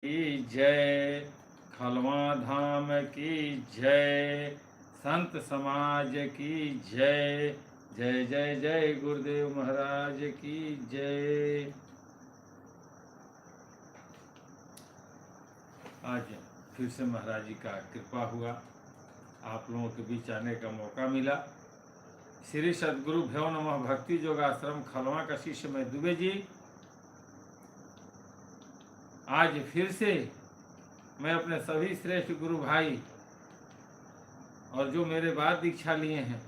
की जय, खलवा धाम की जय, संत समाज की जय। जय जय जय गुरुदेव महाराज की जय। आज फिर से महाराज जी का कृपा हुआ, आप लोगों के बीच आने का मौका मिला। श्री सद्गुरु भ्यो नमः भक्ति योगाश्रम खलवा का शिष्य मैं दुबे जी आज फिर से मैं अपने सभी श्रेष्ठ गुरु भाई और जो मेरे बाद दीक्षा लिए हैं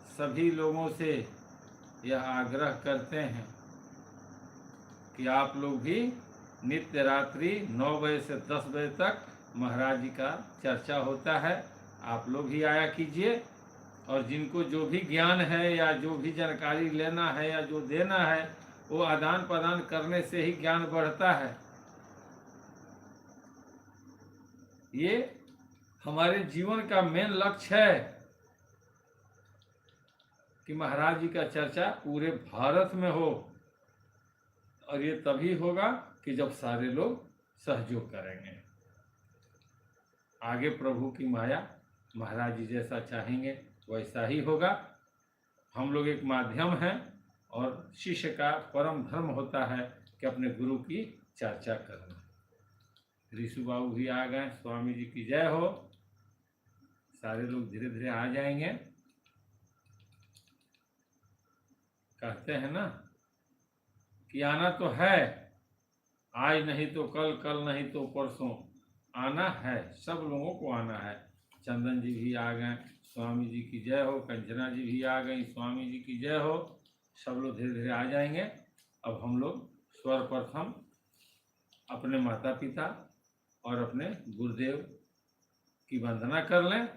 सभी लोगों से यह आग्रह करते हैं कि आप लोग भी नित्य रात्रि 9 बजे से 10 बजे तक महाराज जी का चर्चा होता है, आप लोग भी आया कीजिए। और जिनको जो भी ज्ञान है या जो भी जानकारी लेना है या जो देना है वो आदान प्रदान करने से ही ज्ञान बढ़ता है। ये हमारे जीवन का मेन लक्ष्य है कि महाराज जी का चर्चा पूरे भारत में हो, और ये तभी होगा कि जब सारे लोग सहयोग करेंगे। आगे प्रभु की माया, महाराज जी जैसा चाहेंगे वैसा ही होगा। हम लोग एक माध्यम हैं और शिष्य का परम धर्म होता है कि अपने गुरु की चर्चा करना। ऋषु बाबू भी आ गए, स्वामी जी की जय हो। सारे लोग धीरे धीरे आ जाएंगे। कहते हैं ना कि आना तो है, आज नहीं तो कल, कल नहीं तो परसों, आना है, सब लोगों को आना है। चंदन जी भी आ गए, स्वामी जी की जय हो। कंचना जी भी आ गई, स्वामी जी की जय हो। सब लोग धीरे धीरे आ जाएंगे। अब हम लोग सर्वप्रथम अपने माता पिता और अपने गुरुदेव की वंदना कर लें,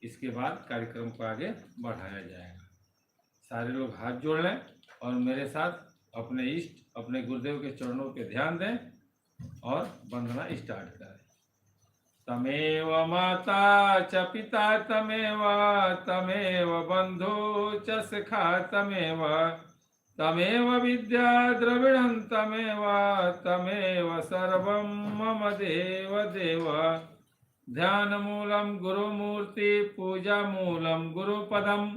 इसके बाद कार्यक्रम को आगे बढ़ाया जाएगा। सारे लोग हाथ जोड़ लें और मेरे साथ अपने इष्ट अपने गुरुदेव के चरणों पे ध्यान दें और वंदना स्टार्ट करें। तमेव माता च पिता तमेव, तमेव बंधु च सखा तमेव, तमेव विद्या द्रविणं तमेव, तमेव सर्वं मम देव देव। ध्यान मूलम गुरुमूर्ति, पूजा मूलम गुरुपदम,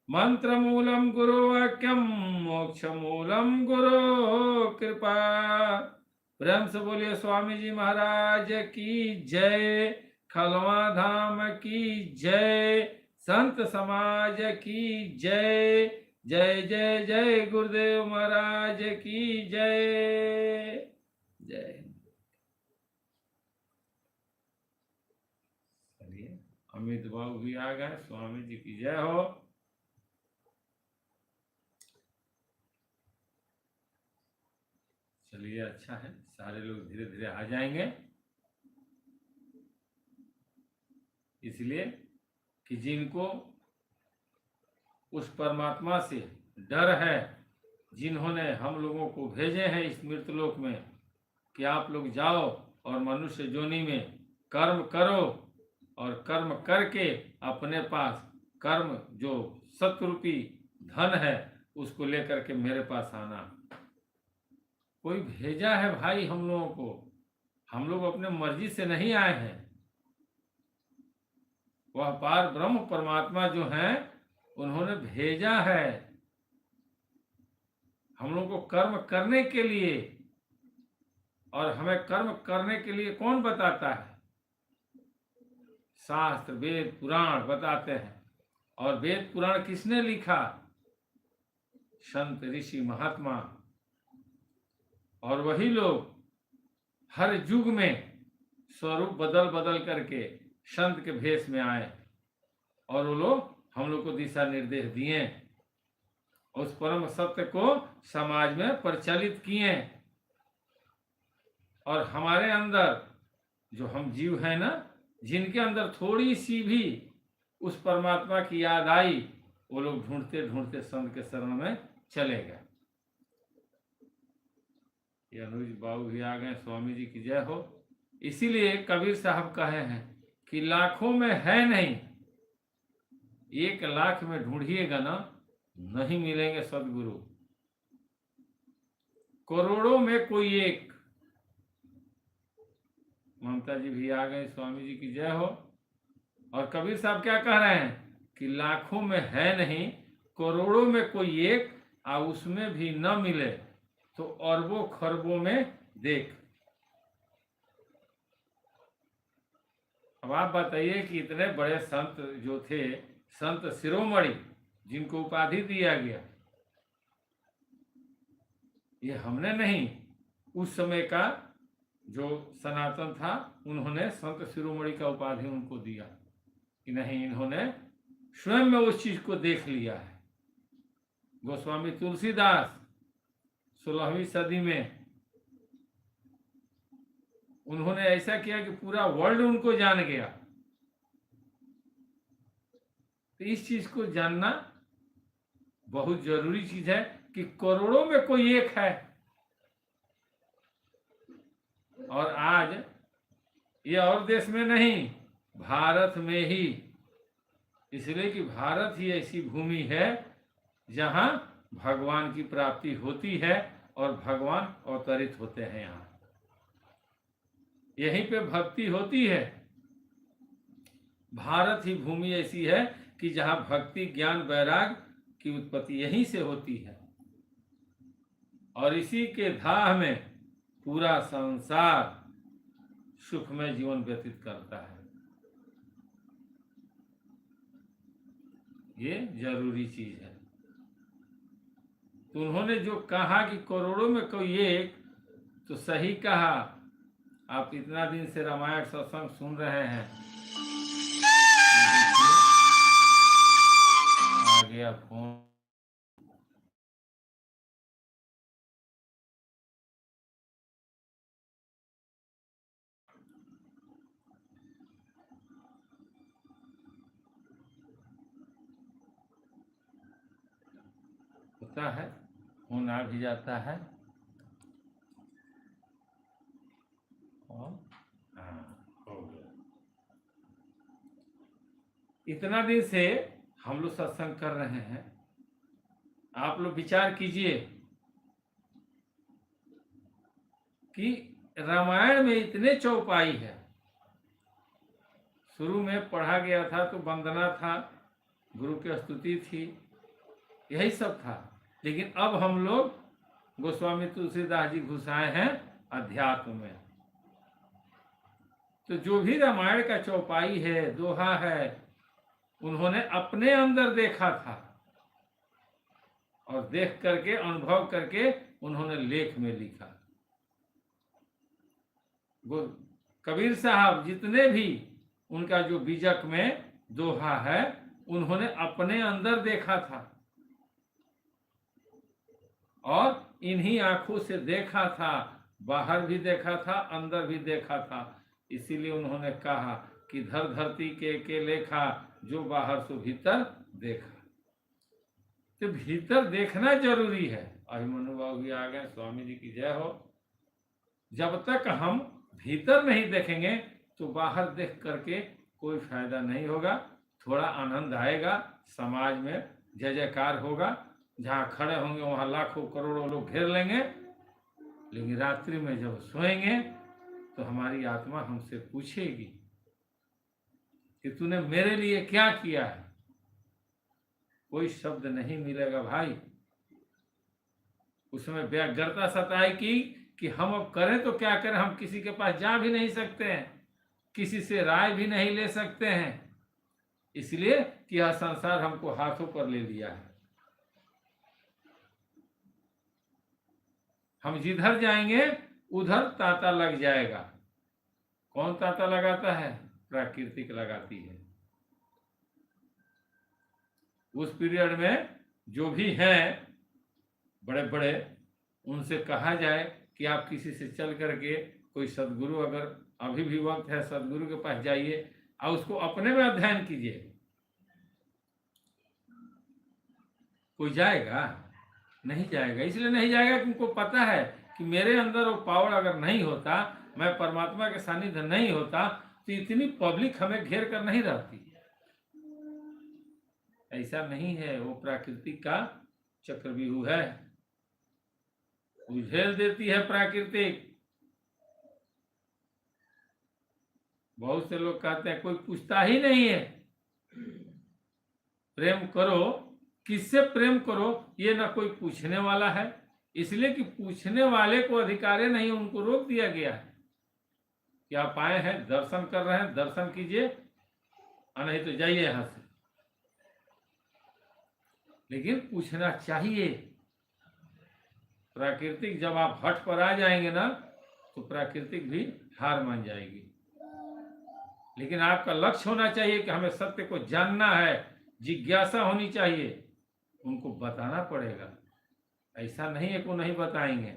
मंत्र मूलम गुरुवाक्यम, मोक्ष मूलम गुरु कृपा। प्रेम से बोलिए स्वामी जी महाराज की जय, खलवा धाम की जय, संत समाज की जय। जय जय जय गुरुदेव महाराज की जय। जय। चलिए, अमित बाबू भी आ गए, स्वामी जी की जय हो। चलिए, अच्छा है, सारे लोग धीरे धीरे आ जाएंगे। इसलिए कि जिनको उस परमात्मा से डर है, जिन्होंने हम लोगों को भेजे हैं इस मृतलोक में कि आप लोग जाओ और मनुष्य जोनि में कर्म करो और कर्म करके अपने पास कर्म जो सत्रूपी धन है उसको लेकर के मेरे पास आना। कोई भेजा है भाई हम लोगों को, हम लोग अपने मर्जी से नहीं आए हैं। वह पार ब्रह्म परमात्मा जो हैं उन्होंने भेजा है हम लोग को कर्म करने के लिए। और हमें कर्म करने के लिए कौन बताता है? शास्त्र वेद पुराण बताते हैं। और वेद पुराण किसने लिखा? संत ऋषि महात्मा। और वही लोग हर युग में स्वरूप बदल बदल करके संत के भेष में आए और वो लोग हम लोग को दिशा निर्देश दिए, उस परम सत्य को समाज में प्रचलित किए। और हमारे अंदर जो हम जीव हैं ना, जिनके अंदर थोड़ी सी भी उस परमात्मा की याद आई, वो लोग ढूंढते ढूंढते संत के शरण में चले गए। ये अनुज बाबू भी आ गए, स्वामी जी की जय हो। इसीलिए कबीर साहब कहे हैं कि लाखों में है नहीं, 1 लाख में ढूंढिएगा ना, नहीं मिलेंगे सदगुरु। करोड़ों में कोई एक, ममता जी भी आ गए, स्वामी जी की जय हो। और कबीर साहब क्या कह रहे हैं कि लाखों में है नहीं, करोड़ों में कोई एक, आ उसमें भी न मिले तो अरबों खरबों में देख। अब आप बताइए कि इतने बड़े संत जो थे, संत शिरोमणि जिनको उपाधि दिया गया, ये हमने नहीं, उस समय का जो सनातन था उन्होंने संत शिरोमणि का उपाधि उनको दिया कि नहीं, इन्होंने स्वयं में उस चीज को देख लिया है। गोस्वामी तुलसीदास 16वीं सदी में उन्होंने ऐसा किया कि पूरा वर्ल्ड उनको जान गया। तो इस चीज को जानना बहुत जरूरी चीज है कि करोड़ों में कोई एक है। और आज ये और देश में नहीं, भारत में ही, इसलिए कि भारत ही ऐसी भूमि है जहां भगवान की प्राप्ति होती है और भगवान अवतरित होते हैं। यहाँ यहीं पे भक्ति होती है। भारत ही भूमि ऐसी है कि जहां भक्ति ज्ञान वैराग की उत्पत्ति यहीं से होती है, और इसी के धाह में पूरा संसार सुखमय जीवन व्यतीत करता है। ये जरूरी चीज है। तो उन्होंने जो कहा कि करोड़ों में कोई एक, तो सही कहा। आप इतना दिन से रामायण सत्संग सुन रहे हैं, आ गया फोन। होता है, फोन आ भी जाता है। और हाँ, हो गया। इतना दिन से हम लोग सत्संग कर रहे हैं। आप लोग विचार कीजिए कि रामायण में इतने चौपाई है। शुरू में पढ़ा गया था तो वंदना था, गुरु की स्तुति थी, यही सब था। लेकिन अब हम लोग गोस्वामी तुलसीदास जी घुसाए हैं अध्यात्म में। तो जो भी रामायण का चौपाई है, दोहा है, उन्होंने अपने अंदर देखा था और देख करके अनुभव करके उन्होंने लेख में लिखा। कबीर साहब जितने भी उनका जो बीजक में दोहा है, उन्होंने अपने अंदर देखा था और इन्हीं आंखों से देखा था, बाहर भी देखा था, अंदर भी देखा था। इसीलिए उन्होंने कहा कि धर धरती के लेखा, जो बाहर से भीतर देखा। तो भीतर देखना जरूरी है। अभिमन्यु बाबू भी आ गए, स्वामी जी की जय हो। जब तक हम भीतर नहीं देखेंगे तो बाहर देख करके कोई फायदा नहीं होगा। थोड़ा आनंद आएगा, समाज में जय जयकार होगा, जहाँ खड़े होंगे वहाँ लाखों करोड़ों लोग घेर लेंगे। लेकिन रात्रि में जब सोएंगे तो हमारी आत्मा हमसे पूछेगी कि तूने मेरे लिए क्या किया है। कोई शब्द नहीं मिलेगा भाई। उसमें व्यग्रता सताएगी कि हम अब करें तो क्या करें। हम किसी के पास जा भी नहीं सकते हैं, किसी से राय भी नहीं ले सकते हैं, इसलिए कि यह संसार हमको हाथों पर ले लिया है। हम जिधर जाएंगे उधर तांता लग जाएगा। कौन तांता लगाता है? प्राकृतिक लगाती है। उस पीरियड में जो भी हैं बड़े बड़े, उनसे कहा जाए कि आप किसी से चल करके कोई सदगुरु, अगर अभी भी वक्त है, सदगुरु के पास जाइए और उसको अपने में अध्ययन कीजिए। कोई जाएगा? नहीं जाएगा। इसलिए नहीं जाएगा कि उनको पता है कि मेरे अंदर वो पावर अगर नहीं होता, मैं परमात्मा के सानिध्य नहीं होता, तो इतनी पब्लिक हमें घेर कर नहीं रहती। ऐसा नहीं है। वो प्रकृति का चक्रव्यूह है, उझेल देती है प्राकृतिक। बहुत से लोग कहते हैं कोई पूछता ही नहीं है। प्रेम करो, किससे प्रेम करो ये ना कोई पूछने वाला है, इसलिए कि पूछने वाले को अधिकार नहीं, उनको रोक दिया गया है कि आप आए हैं, दर्शन कर रहे हैं, दर्शन कीजिए, और नहीं तो जाइए यहां से। लेकिन पूछना चाहिए। प्राकृतिक जब आप हट पर आ जाएंगे ना, तो प्राकृतिक भी हार मान जाएगी। लेकिन आपका लक्ष्य होना चाहिए कि हमें सत्य को जानना है, जिज्ञासा होनी चाहिए। उनको बताना पड़ेगा, ऐसा नहीं है को नहीं बताएंगे,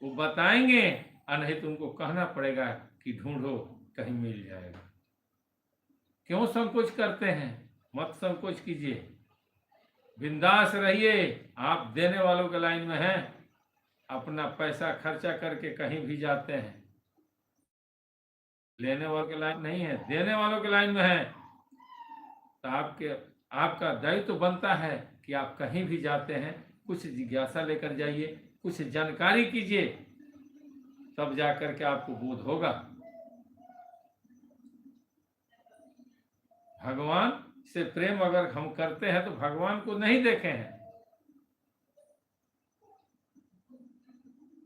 वो बताएंगे, और नहीं तो उनको कहना पड़ेगा कि ढूंढो, कहीं मिल जाएगा। क्यों संकोच करते हैं? मत संकोच कीजिए, बिंदास रहिए। आप देने वालों के लाइन में हैं, अपना पैसा खर्चा करके कहीं भी जाते हैं, लेने वालों के लाइन नहीं है, देने वालों के लाइन में है। तो आपका दायित्व तो बनता है कि आप कहीं भी जाते हैं कुछ जिज्ञासा लेकर जाइए, कुछ जानकारी कीजिए, तब जाकर के आपको बोध होगा। भगवान से प्रेम अगर हम करते हैं तो भगवान को नहीं देखे हैं।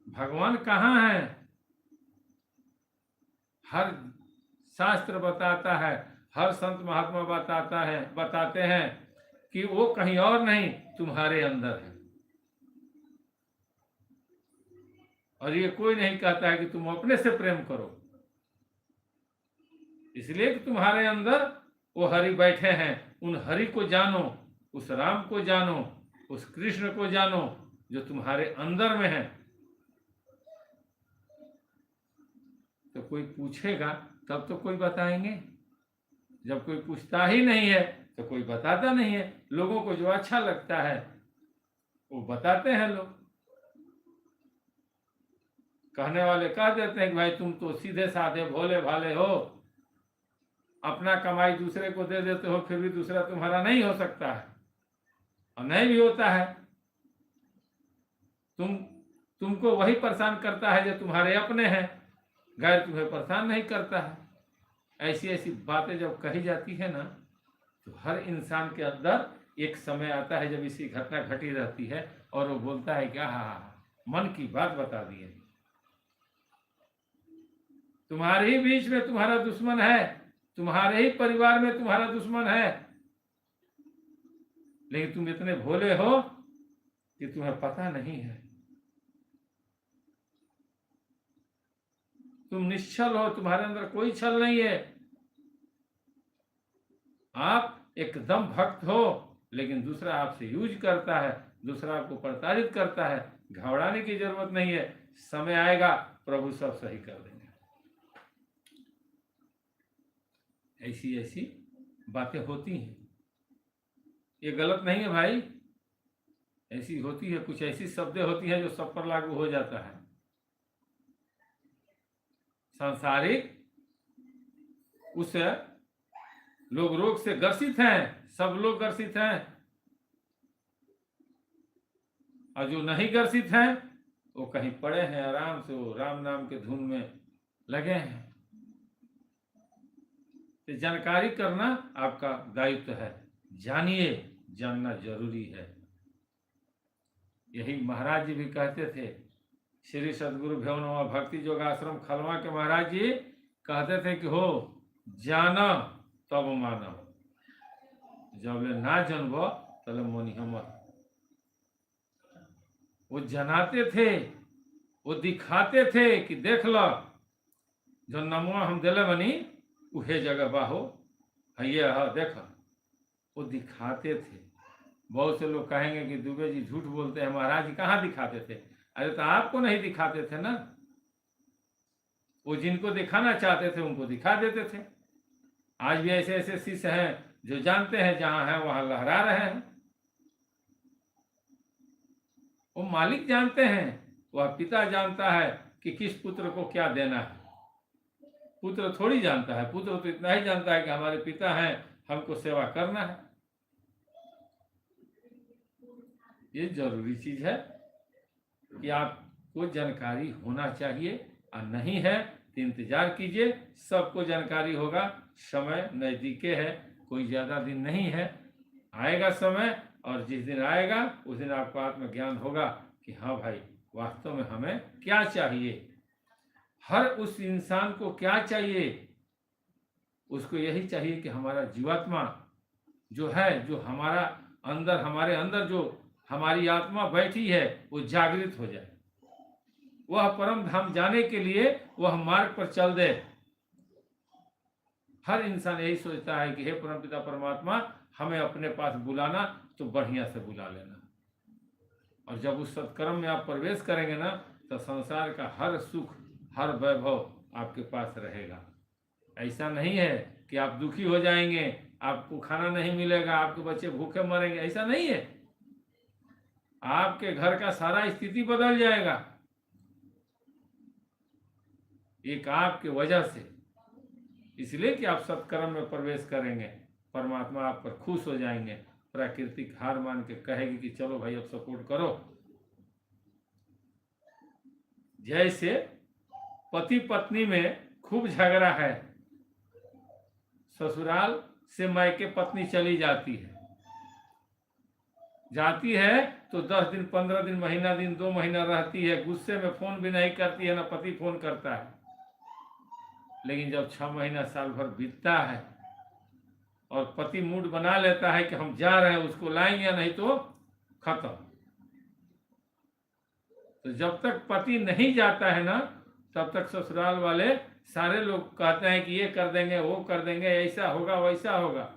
भगवान कहाँ है? हर शास्त्र बताता है, हर संत महात्मा बताते हैं कि वो कहीं और नहीं, तुम्हारे अंदर है। और ये कोई नहीं कहता है कि तुम अपने से प्रेम करो, इसलिए कि तुम्हारे अंदर वो हरि बैठे हैं। उन हरि को जानो, उस राम को जानो, उस कृष्ण को जानो जो तुम्हारे अंदर में है। तो कोई पूछेगा तब तो कोई बताएंगे, जब कोई पूछता ही नहीं है तो कोई बताता नहीं है। लोगों को जो अच्छा लगता है वो बताते हैं लोग। कहने वाले कह देते हैं कि भाई तुम तो सीधे साधे भोले भाले हो, अपना कमाई दूसरे को दे देते हो, फिर भी दूसरा तुम्हारा नहीं हो सकता है, और नहीं भी होता है। तुमको वही परेशान करता है जो तुम्हारे अपने हैं, गैर तुम्हें परेशान नहीं करता है। ऐसी ऐसी बातें जब कही जाती है ना, तो हर इंसान के अंदर एक समय आता है जब इसी घटना घटी रहती है, और वो बोलता है कि हाँ, मन की बात बता दी है। तुम्हारे ही बीच में तुम्हारा दुश्मन है, तुम्हारे ही परिवार में तुम्हारा दुश्मन है, लेकिन तुम इतने भोले हो कि तुम्हें पता नहीं है। तुम निश्चल हो, तुम्हारे अंदर कोई छल नहीं है। आप एकदम भक्त हो, लेकिन दूसरा आपसे यूज करता है, दूसरा आपको प्रताड़ित करता है। घबराने की जरूरत नहीं है, समय आएगा प्रभु सब सही कर देंगे। ऐसी ऐसी बातें होती हैं, ये गलत नहीं है भाई, ऐसी होती है। कुछ ऐसी शब्दें होती हैं जो सब पर लागू हो जाता है। सांसारिक उस लोग रोग से ग्रसित हैं, सब लोग ग्रसित हैं, और जो नहीं ग्रसित हैं वो कहीं पड़े हैं आराम से, वो राम नाम के धुन में लगे हैं। तो जानकारी करना आपका दायित्व है, जानिए, जानना जरूरी है। यही महाराज जी भी कहते थे, श्री सदगुरु भैवनवा भक्ति योगाश्रम खलवा के महाराज जी कहते थे कि हो जाना तब मानो, जब ले ना जानबो तब मोनी मत। वो जनाते थे, वो दिखाते थे कि देख लो जो नमुआ हम दिले बनी उहे जगह बाहो है, हा देख, वो दिखाते थे। बहुत से लोग कहेंगे कि दुबे जी झूठ बोलते हैं, महाराज जी कहाँ दिखाते थे? अरे तो आपको नहीं दिखाते थे ना, वो जिनको दिखाना चाहते थे उनको दिखा देते थे। आज भी ऐसे ऐसे शिष्य हैं जो जानते हैं जहां है वहां लहरा रहे हैं। वो मालिक जानते हैं, वह पिता जानता है कि किस पुत्र को क्या देना है। पुत्र थोड़ी जानता है, पुत्र तो इतना ही जानता है कि हमारे पिता हैं, हमको सेवा करना है। ये जरूरी चीज है कि आपको जानकारी होना चाहिए, और नहीं है तो इंतजार कीजिए, सबको जानकारी होगा। समय नज़दीके है, कोई ज़्यादा दिन नहीं है, आएगा समय। और जिस दिन आएगा उस दिन आपको आत्मज्ञान होगा कि हाँ भाई, वास्तव में हमें क्या चाहिए। हर उस इंसान को क्या चाहिए? उसको यही चाहिए कि हमारा जीवात्मा जो है, जो हमारा अंदर, हमारे अंदर जो हमारी आत्मा बैठी है, वो जागृत हो जाए, वह परम धाम जाने के लिए वह मार्ग पर चल दे। हर इंसान यही सोचता है कि हे परमपिता परमात्मा, हमें अपने पास बुलाना तो बढ़िया से बुला लेना। और जब उस सत्कर्म में आप प्रवेश करेंगे ना, तो संसार का हर सुख, हर वैभव आपके पास रहेगा। ऐसा नहीं है कि आप दुखी हो जाएंगे, आपको खाना नहीं मिलेगा, आपके बच्चे भूखे मरेंगे, ऐसा नहीं है। आपके घर का सारा स्थिति बदल जाएगा एक आपके वजह से। इसलिए कि आप सत्कर्म में प्रवेश करेंगे, परमात्मा आप पर खुश हो जाएंगे। प्राकृतिक हार मान के कहेगी कि चलो भाई अब सपोर्ट करो। जैसे पति पत्नी में खूब झगड़ा है, ससुराल से मायके पत्नी चली जाती है तो 10 दिन, 15 दिन, महीना दिन, 2 महीना रहती है, गुस्से में फोन भी नहीं करती है, ना पति फोन करता है। लेकिन जब 6 महीना, साल भर बीतता है और पति मूड बना लेता है कि हम जा रहे हैं, उसको लाएंगे या नहीं तो खत्म। तो जब तक पति नहीं जाता है ना, तब तक ससुराल वाले सारे लोग कहते हैं कि ये कर देंगे, वो कर देंगे, ऐसा होगा, वैसा होगा।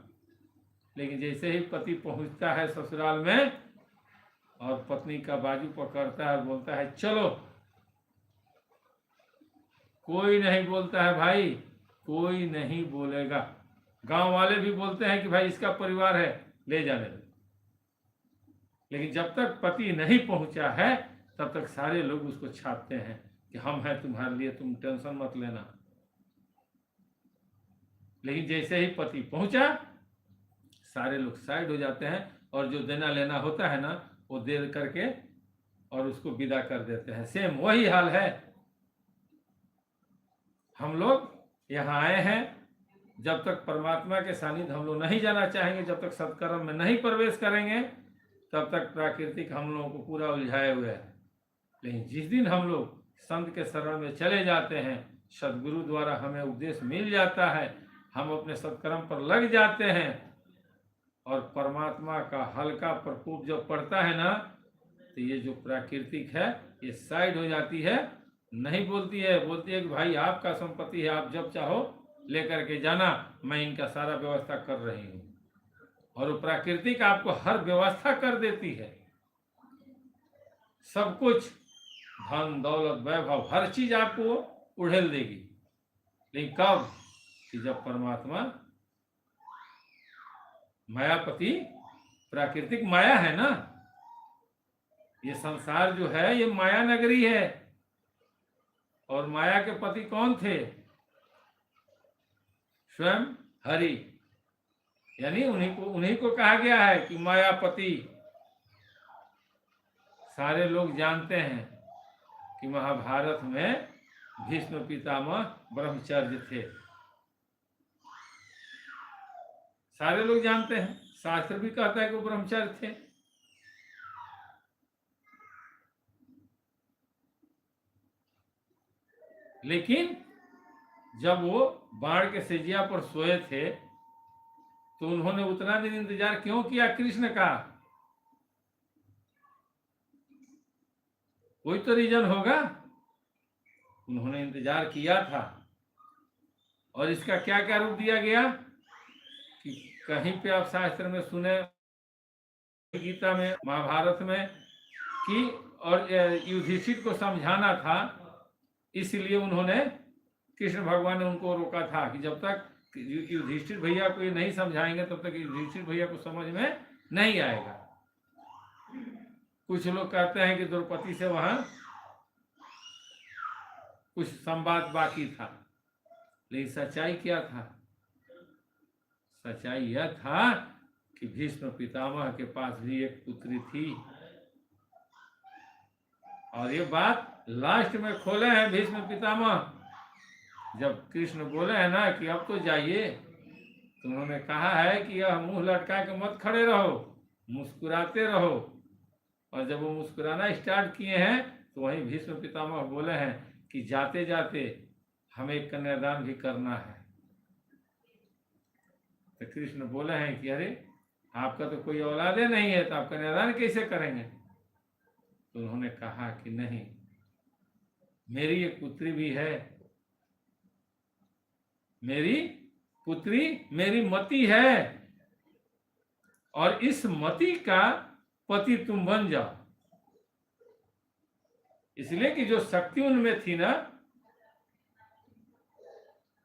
लेकिन जैसे ही पति पहुंचता है ससुराल में और पत्नी का बाजू पकड़ता है और बोलता है चलो, कोई नहीं बोलता है भाई, कोई नहीं बोलेगा। गांव वाले भी बोलते हैं कि भाई इसका परिवार है, ले जाने दो। लेकिन जब तक पति नहीं पहुंचा है, तब तक सारे लोग उसको छापते हैं कि हम हैं तुम्हारे लिए, तुम टेंशन मत लेना। लेकिन जैसे ही पति पहुंचा, सारे लोग साइड हो जाते हैं और जो देना लेना होता है ना, वो दे करके और उसको विदा कर देते हैं। सेम वही हाल है। हम लोग यहाँ आए हैं, जब तक परमात्मा के सानिध्य हम लोग नहीं जाना चाहेंगे, जब तक सत्कर्म में नहीं प्रवेश करेंगे, तब तक प्राकृतिक हम लोगों को पूरा उलझाए हुए है। लेकिन जिस दिन हम लोग संत के शरण में चले जाते हैं, सदगुरु द्वारा हमें उपदेश मिल जाता है, हम अपने सत्कर्म पर लग जाते हैं और परमात्मा का हल्का प्रकोप जब पड़ता है ना, तो ये जो प्राकृतिक है ये साइड हो जाती है, नहीं बोलती है। बोलती है कि भाई आपका संपत्ति है, आप जब चाहो लेकर के जाना, मैं इनका सारा व्यवस्था कर रही हूँ। और वो प्राकृतिक आपको हर व्यवस्था कर देती है, सब कुछ, धन दौलत वैभव हर चीज आपको उड़ेल देगी। लेकिन कब? कि जब परमात्मा, मायापति, प्राकृतिक माया है ना, ये संसार जो है ये माया नगरी है। और माया के पति कौन थे? स्वयं हरि। यानी उन्हीं को कहा गया है कि मायापति। सारे लोग जानते हैं कि महाभारत में भीष्म पितामह ब्रह्मचर्य थे, सारे लोग जानते हैं, शास्त्र भी कहता है कि वो ब्रह्मचर्य थे। लेकिन जब वो बाण के सेजिया पर सोए थे, तो उन्होंने उतना दिन इंतजार क्यों किया कृष्ण का? कोई तो रीजन होगा। उन्होंने इंतजार किया था। और इसका क्या क्या रूप दिया गया कि कहीं पे आप शास्त्र में सुने, गीता में, महाभारत में, कि और युधिष्ठिर को समझाना था, इसलिए उन्होंने, कृष्ण भगवान ने उनको रोका था कि जब तक युधिष्ठिर भैया को ये नहीं समझाएंगे, तब तक युधिष्ठिर भैया को समझ में नहीं आएगा। कुछ लोग कहते हैं कि द्रौपदी से वहां कुछ संवाद बाकी था, लेकिन सच्चाई क्या था? सच्चाई यह था कि भीष्म पितामह के पास भी एक पुत्री थी। और ये बात लास्ट में खोले हैं भीष्म पितामह जब कृष्ण बोले हैं ना कि अब तो जाइए, तो उन्होंने कहा है कि यह मुंह लटका के मत खड़े रहो, मुस्कुराते रहो। और जब वो मुस्कुराना स्टार्ट किए हैं तो वहीं भीष्म पितामह बोले हैं कि जाते जाते हमें कन्यादान भी करना है। तो कृष्ण बोले हैं कि अरे आपका तो कोई औलादे नहीं है, तो आप कन्यादान कैसे करेंगे? तो उन्होंने कहा कि नहीं, मेरी एक पुत्री भी है, मेरी पुत्री मेरी मति है, और इस मति का पति तुम बन जाओ। इसलिए कि जो शक्ति उनमें थी ना,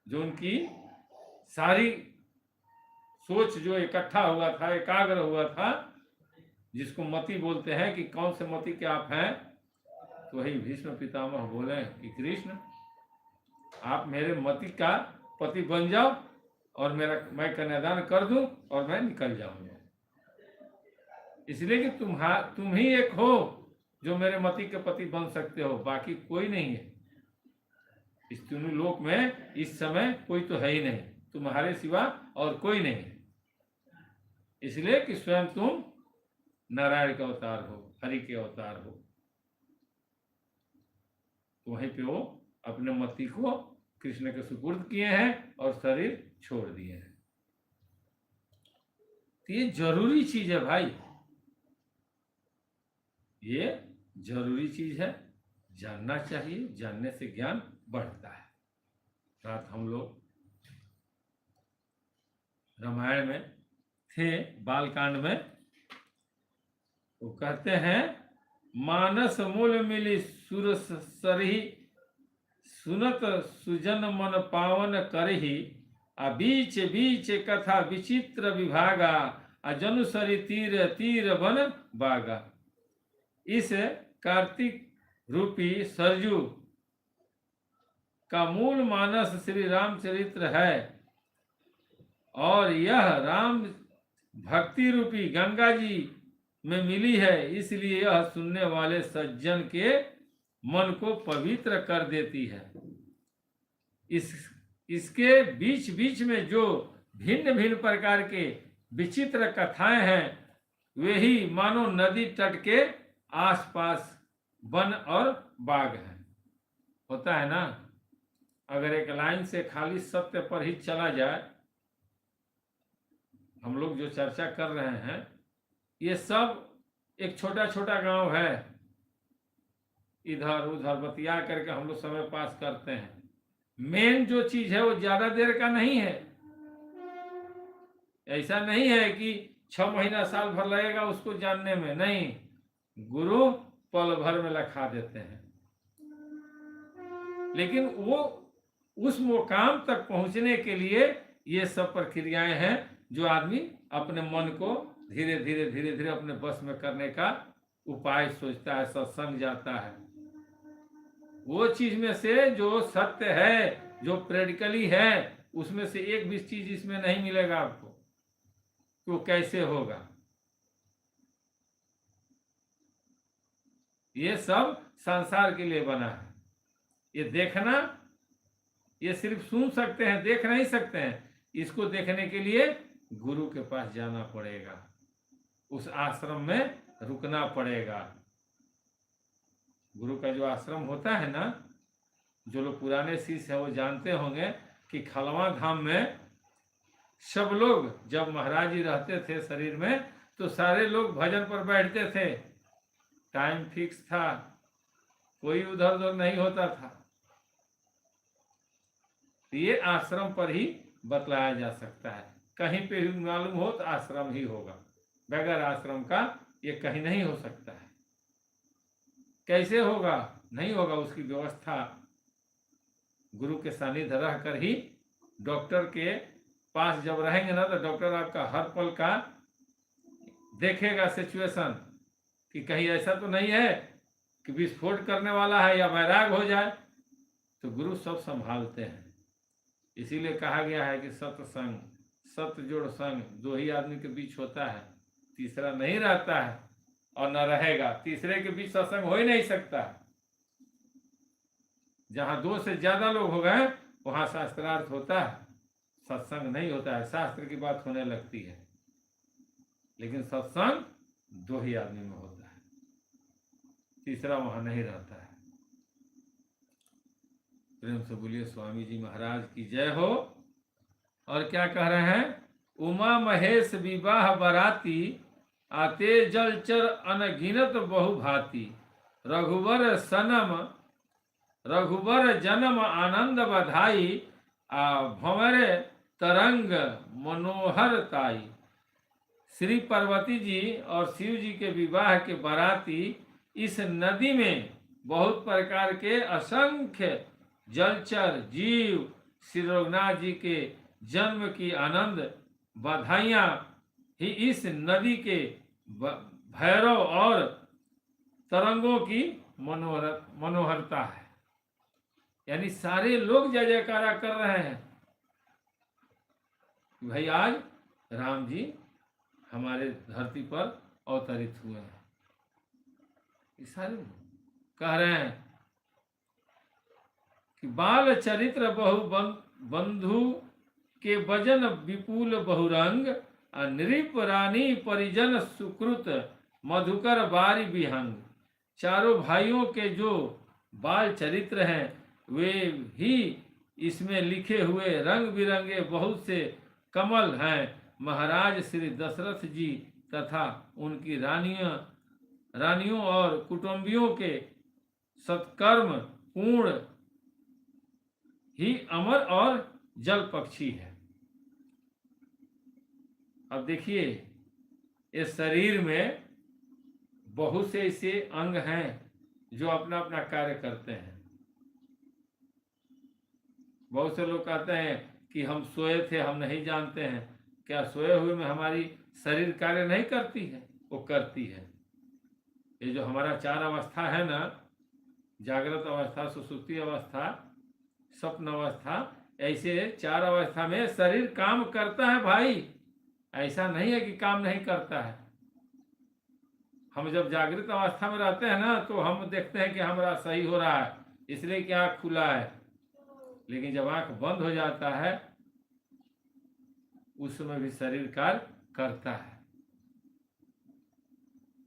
जो उनकी सारी सोच जो इकट्ठा हुआ था, एकाग्र हुआ था, जिसको मति बोलते हैं कि कौन से मति के आप हैं, तो वही भीष्म पितामह बोले कि कृष्ण आप मेरे मति का पति बन जाओ और मैं कन्यादान कर दूं और मैं निकल जाऊंगा। इसलिए कि तुम ही एक हो जो मेरे मति के पति बन सकते हो, बाकी कोई नहीं है इस तीनों लोक में। इस समय कोई तो है ही नहीं, तुम्हारे सिवा और कोई नहीं। इसलिए कि स्वयं तुम नारायण के अवतार हो, हरि के अवतार हो। तो वहीं पे वो अपने मति को कृष्ण के सुपुर्द किए हैं और शरीर छोड़ दिए हैं। तो ये जरूरी चीज है भाई, ये जरूरी चीज है, जानना चाहिए। जानने से ज्ञान बढ़ता है। रात हम लोग रामायण में थे, बालकांड में, वो कहते हैं मानस मूल मिली सुर सरही, सुनत सुजन मन पावन करही, आ बीच बीच कथा विचित्र विभागा, आ जनुसरी तीर तीर बन बागा। इस कार्तिक रूपी सरजू का मूल मानस श्री रामचरित्र है, और यह राम भक्ति रूपी गंगा जी में मिली है, इसलिए यह सुनने वाले सज्जन के मन को पवित्र कर देती है। इसके बीच बीच में जो भिन्न भिन्न प्रकार के विचित्र कथाएं हैं, वे ही मानो नदी तट के आसपास वन और बाग हैं। होता है ना, अगर एक लाइन से खाली सत्य पर ही चला जाए, हम लोग जो चर्चा कर रहे हैं ये सब एक छोटा छोटा गांव है, इधर उधर बतिया करके हम लोग समय पास करते हैं। मेन जो चीज है वो ज्यादा देर का नहीं है। ऐसा नहीं है कि 6 महीना साल भर लगेगा उसको जानने में, नहीं, गुरु पल भर में लिखा देते हैं। लेकिन वो उस मुकाम तक पहुंचने के लिए ये सब प्रक्रियाएं हैं जो आदमी अपने मन को धीरे धीरे धीरे धीरे अपने बस में करने का उपाय सोचता है, सत्संग जाता है। वो चीज में से जो सत्य है, जो प्रैक्टिकली है, उसमें से एक भी चीज इसमें नहीं मिलेगा आपको। तो कैसे होगा? ये सब संसार के लिए बना है। ये देखना, ये सिर्फ सुन सकते हैं, देख नहीं सकते हैं। इसको देखने के लिए गुरु के पास जाना पड़ेगा, उस आश्रम में रुकना पड़ेगा। गुरु का जो आश्रम होता है ना, जो लोग पुराने शिष्य हैं वो जानते होंगे कि खलवा धाम में सब लोग, जब महाराज जी रहते थे शरीर में, तो सारे लोग भजन पर बैठते थे। टाइम फिक्स था, कोई उधर उधर नहीं होता था। ये आश्रम पर ही बतलाया जा सकता है। कहीं पे भी मालूम हो तो आश्रम ही होगा, बगैर आश्रम का ये कहीं नहीं हो सकता है। कैसे होगा? नहीं होगा। उसकी व्यवस्था गुरु के सानिध्य रह कर ही, डॉक्टर के पास जब रहेंगे ना, तो डॉक्टर आपका हर पल का देखेगा सिचुएशन कि कहीं ऐसा तो नहीं है कि विस्फोट करने वाला है या वैराग हो जाए। तो गुरु सब संभालते हैं। इसीलिए कहा गया है कि सत्संग, सत जोड़ संग, दो ही आदमी के बीच होता है, तीसरा नहीं रहता है और न रहेगा। तीसरे के बीच सत्संग हो ही नहीं सकता। जहां 2 से ज्यादा लोग हो गए वहाँ शास्त्रार्थ होता है, सत्संग नहीं होता है, शास्त्र की बात होने लगती है। लेकिन सत्संग 2 ही आदमी में होता है, तीसरा वहाँ नहीं रहता है। प्रेम से बोलिए स्वामी जी महाराज की जय हो। और क्या कह रहे हैं, उमा महेश विवाह बराती, आते जलचर अनगिनत बहुभांति, रघुवर सनम रघुवर जन्म आनंद बधाई, भंवरे तरंग मनोहर ताई। श्री पार्वती जी और शिव जी के विवाह के बाराती इस नदी में बहुत प्रकार के असंख्य जलचर जीव श्री रघुनाथ जी के जन्म की आनंद बधाइयाँ ही इस नदी के भैरव और तरंगों की मनोहरता है। यानी सारे लोग जय जयकारा कर रहे हैं, भाई आज राम जी हमारे धरती पर अवतरित हुए हैं। ये सारे कह रहे हैं कि बाल चरित्र बहु बंधु के भजन विपुल बहुरंग, नृप रानी परिजन सुकृत मधुकर बारी विहंग। चारों भाइयों के जो बाल चरित्र हैं वे ही इसमें लिखे हुए रंग बिरंगे बहुत से कमल हैं। महाराज श्री दशरथ जी तथा उनकी रानियों और कुटुंबियों के सत्कर्म पूर्ण ही अमर और जल पक्षी है। अब देखिए, इस शरीर में बहुत से ऐसे अंग हैं जो अपना अपना कार्य करते हैं। बहुत से लोग कहते हैं कि हम सोए थे, हम नहीं जानते हैं। क्या सोए हुए में हमारी शरीर कार्य नहीं करती है? वो करती है। ये जो हमारा 4 अवस्था है ना, जागृत अवस्था, सुसुप्ति अवस्था, स्वप्न अवस्था, ऐसे 4 अवस्था में शरीर काम करता है भाई। ऐसा नहीं है कि काम नहीं करता है। हम जब जागृत अवस्था में रहते हैं ना तो हम देखते हैं कि हमारा सही हो रहा है, इसलिए कि आँख खुला है। लेकिन जब आँख बंद हो जाता है उस समय भी शरीर कार्य करता है।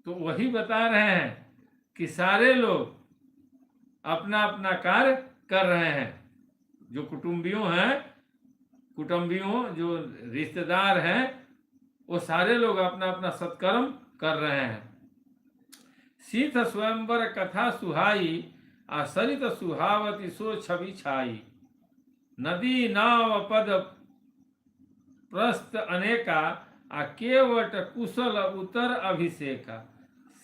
तो वही बता रहे हैं कि सारे लोग अपना अपना कार्य कर रहे हैं। जो कुटुंबियों जो रिश्तेदार हैं, वो सारे लोग अपना अपना सत्कर्म कर रहे हैं। शीत स्वयंवर कथा सुहाई, सरित सुहावती सो छवि छाई। नदी नाव पद प्रस्थ अनेका, केवट कुशल उतर अभिषेका।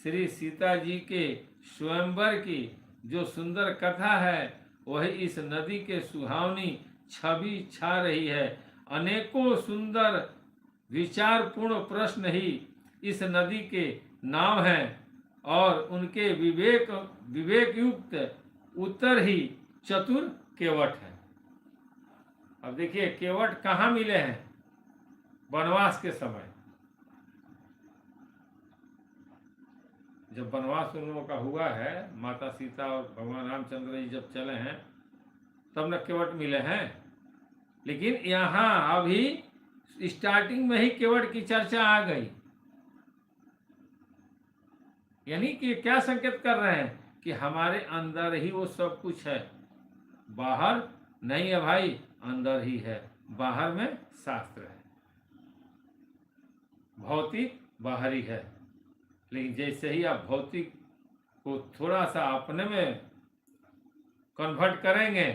श्री सीता जी के स्वयंवर की जो सुंदर कथा है वही इस नदी के सुहावनी छवि छा रही है। अनेकों सुंदर विचारपूर्ण प्रश्न ही इस नदी के नाम हैं और उनके विवेक युक्त उत्तर ही चतुर केवट है। अब देखिए, केवट कहाँ मिले हैं? वनवास के समय, जब वनवास उन लोगों का हुआ है, माता सीता और भगवान रामचंद्र जी जब चले हैं तब न केवट मिले हैं। लेकिन यहाँ अभी स्टार्टिंग में ही केवट की चर्चा आ गई। यानी कि क्या संकेत कर रहे हैं कि हमारे अंदर ही वो सब कुछ है, बाहर नहीं है भाई, अंदर ही है। बाहर में शास्त्र है, भौतिक बाहरी है। लेकिन जैसे ही आप भौतिक को थोड़ा सा अपने में कन्वर्ट करेंगे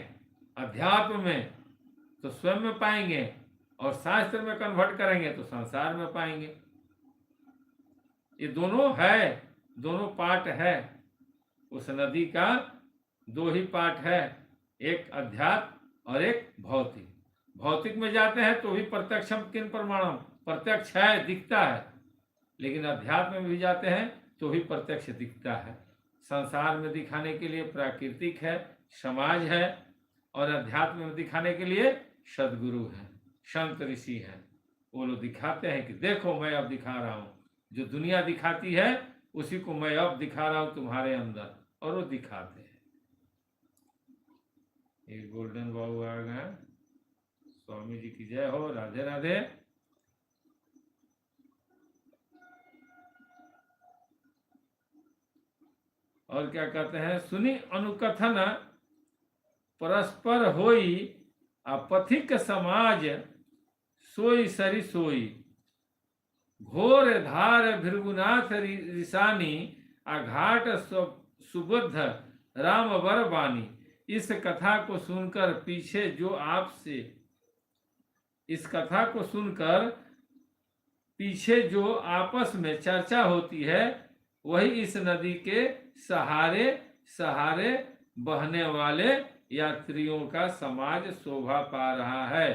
अध्यात्म में तो स्वयं में पाएंगे, और शास्त्र में कन्वर्ट करेंगे तो संसार में पाएंगे। ये दोनों है, दोनों पार्ट है। उस नदी का 2 ही पार्ट है, एक अध्यात्म और एक भौतिक। भौतिक में जाते हैं तो भी प्रत्यक्षम किन प्रमाणम, प्रत्यक्ष है, दिखता है। लेकिन अध्यात्म में भी जाते हैं तो भी प्रत्यक्ष दिखता है। संसार में दिखाने के लिए प्राकृतिक है, समाज है, और अध्यात्म में दिखाने के लिए सदगुरु है, संत ऋषि हैं। वो लोग दिखाते हैं कि देखो मैं अब दिखा रहा हूँ। जो दुनिया दिखाती है उसी को मैं अब दिखा रहा हूँ तुम्हारे अंदर, और वो दिखाते हैं। एक गोल्डन बाबू आ गए। स्वामी जी की जय हो। राधे राधे। और क्या कहते हैं, सुनी अनुकथन परस्पर होई, अपथिक समाज सोई सरि सोई। घोर धार भृगुनाथ ऋषानी, अघाट सुबुद्ध राम वर बानी। इस कथा को सुनकर पीछे जो आपसे इस कथा को सुनकर पीछे जो आपस में चर्चा होती है, वही इस नदी के सहारे सहारे बहने वाले यात्रियों का समाज शोभा पा रहा है।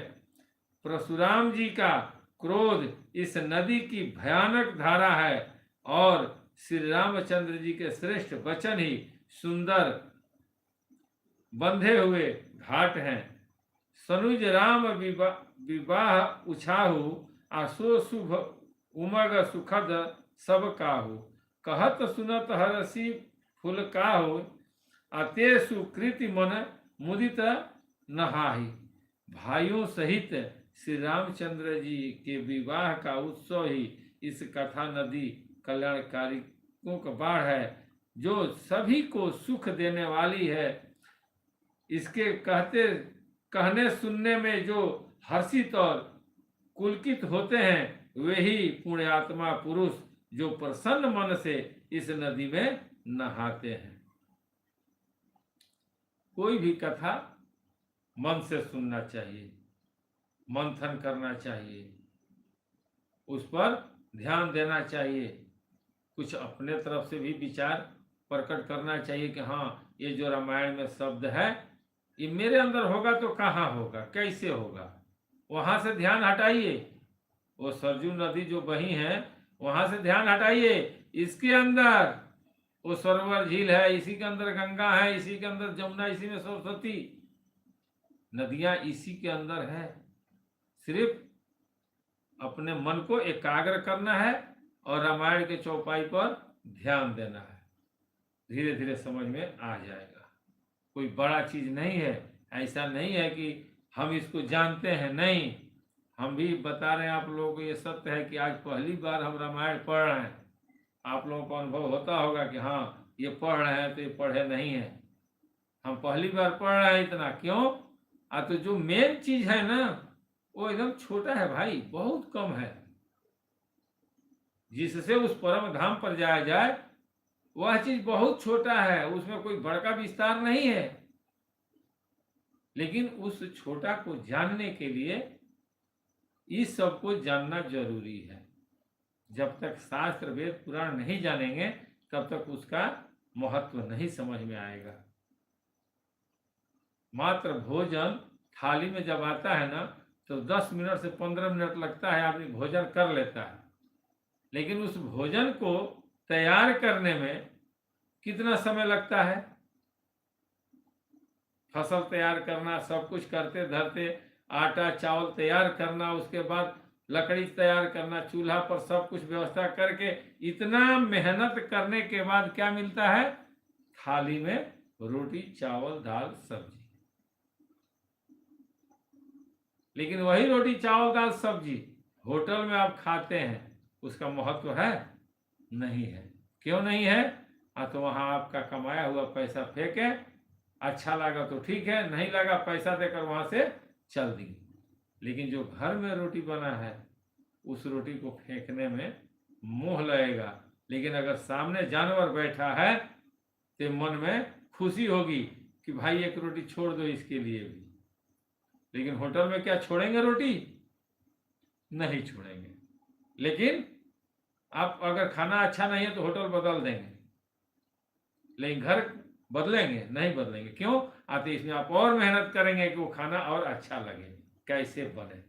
परशुराम जी का क्रोध इस नदी की भयानक धारा है और श्री रामचंद्र जी के श्रेष्ठ वचन ही सुंदर बंधे हुए घाट हैं। सनुज राम विवाह उछाहु, आसो शुभ उमग सुखद सब काहू। कहत सुनत हरसी फुल काहू, अते सुकृति मन मुदित नहाही। भाइयों सहित श्री रामचंद्र जी के विवाह का उत्सव ही इस कथा नदी कल्याणकारियों का बाढ़ है, जो सभी को सुख देने वाली है। इसके कहने सुनने में जो हर्षित और पुलकित होते हैं, वे ही पुण्यात्मा पुरुष जो प्रसन्न मन से इस नदी में नहाते हैं। कोई भी कथा मन से सुनना चाहिए, मंथन करना चाहिए, उस पर ध्यान देना चाहिए, कुछ अपने तरफ से भी विचार प्रकट करना चाहिए कि हाँ, ये जो रामायण में शब्द है ये मेरे अंदर होगा तो कहाँ होगा, कैसे होगा। वहां से ध्यान हटाइए, वो सरजू नदी जो बही है वहां से ध्यान हटाइए। इसके अंदर वो सरोवर झील है, इसी के अंदर गंगा है, इसी के अंदर जमुना, इसी में सरस्वती, नदियां इसी के अंदर है। सिर्फ अपने मन को एकाग्र करना है और रामायण के चौपाई पर ध्यान देना है, धीरे धीरे समझ में आ जाएगा। कोई बड़ा चीज नहीं है, ऐसा नहीं है कि हम इसको जानते हैं, नहीं। हम भी बता रहे हैं आप लोगों को, ये सत्य है कि आज पहली बार हम रामायण पढ़ रहे हैं। आप लोगों को अनुभव होता होगा कि हाँ, ये पढ़ रहे हैं तो ये पढ़े नहीं है, हम पहली बार पढ़ रहे हैं। इतना क्यों? तो जो मेन चीज है ना, वो एकदम छोटा है भाई, बहुत कम है। जिससे उस परम धाम पर जाया जाए, वह चीज बहुत छोटा है, उसमें कोई बड़का विस्तार नहीं है। लेकिन उस छोटा को जानने के लिए इस सब को जानना जरूरी है। जब तक शास्त्र वेद पुराण नहीं जानेंगे, तब तक उसका महत्व नहीं समझ में आएगा। मात्र भोजन थाली में जब आता है ना, तो 10 मिनट से 15 मिनट लगता है, आदमी भोजन कर लेता है। लेकिन उस भोजन को तैयार करने में कितना समय लगता है? फसल तैयार करना, सब कुछ करते धरते, आटा चावल तैयार करना, उसके बाद लकड़ी तैयार करना, चूल्हा पर सब कुछ व्यवस्था करके, इतना मेहनत करने के बाद क्या मिलता है? थाली में रोटी चावल दाल सब्जी। लेकिन वही रोटी चावल दाल सब्जी होटल में आप खाते हैं, उसका महत्व है? नहीं है। क्यों नहीं है? तो वहां आपका कमाया हुआ पैसा फेंके, अच्छा लगा तो ठीक है, नहीं लगा पैसा देकर वहां से चल दी। लेकिन जो घर में रोटी बना है, उस रोटी को फेंकने में मोह लगेगा। लेकिन अगर सामने जानवर बैठा है तो मन में खुशी होगी कि भाई एक रोटी छोड़ दो इसके लिए भी। लेकिन होटल में क्या छोड़ेंगे रोटी? नहीं छोड़ेंगे। लेकिन आप अगर खाना अच्छा नहीं है तो होटल बदल देंगे, लेकिन घर बदलेंगे नहीं? बदलेंगे। क्यों? आते इसमें आप और मेहनत करेंगे कि वो खाना और अच्छा लगे, कैसे बने।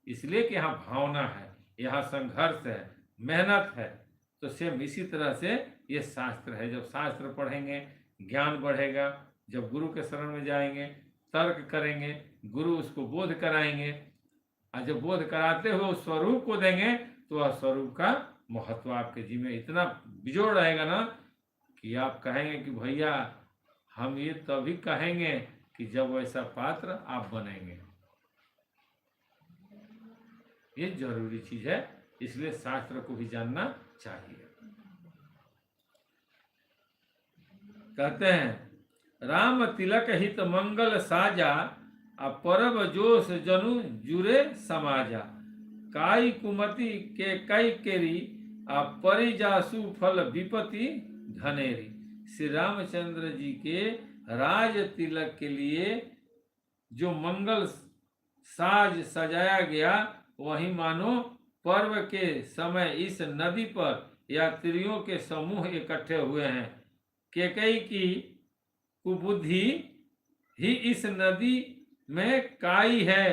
इसलिए कि यहाँ भावना है, यहाँ संघर्ष है, मेहनत है। तो सेम इसी तरह से ये शास्त्र है। जब शास्त्र पढ़ेंगे ज्ञान बढ़ेगा, जब गुरु के शरण में जाएंगे, तर्क करेंगे, गुरु उसको बोध कराएंगे, और जब बोध कराते हुए उस स्वरूप को देंगे, तो वह स्वरूप का महत्व आपके जी में इतना बिजोड़ रहेगा ना, कि आप कहेंगे कि भैया हम ये तभी कहेंगे कि जब वैसा पात्र आप बनेंगे। ये जरूरी चीज है, इसलिए शास्त्र को भी जानना चाहिए। कहते हैं राम तिलक हित मंगल साजा, आ परब जोश जनु जुरे समाजा। काई कुमति के कई केरी, आ परिजासु फल विपति धनेरी। श्री रामचंद्र जी के राज तिलक के लिए जो मंगल साज सजाया गया, वही मानो पर्व के समय इस नदी पर यात्रियों के समूह इकट्ठे हुए हैं। केकई की कुबुद्धि ही इस नदी में काई है,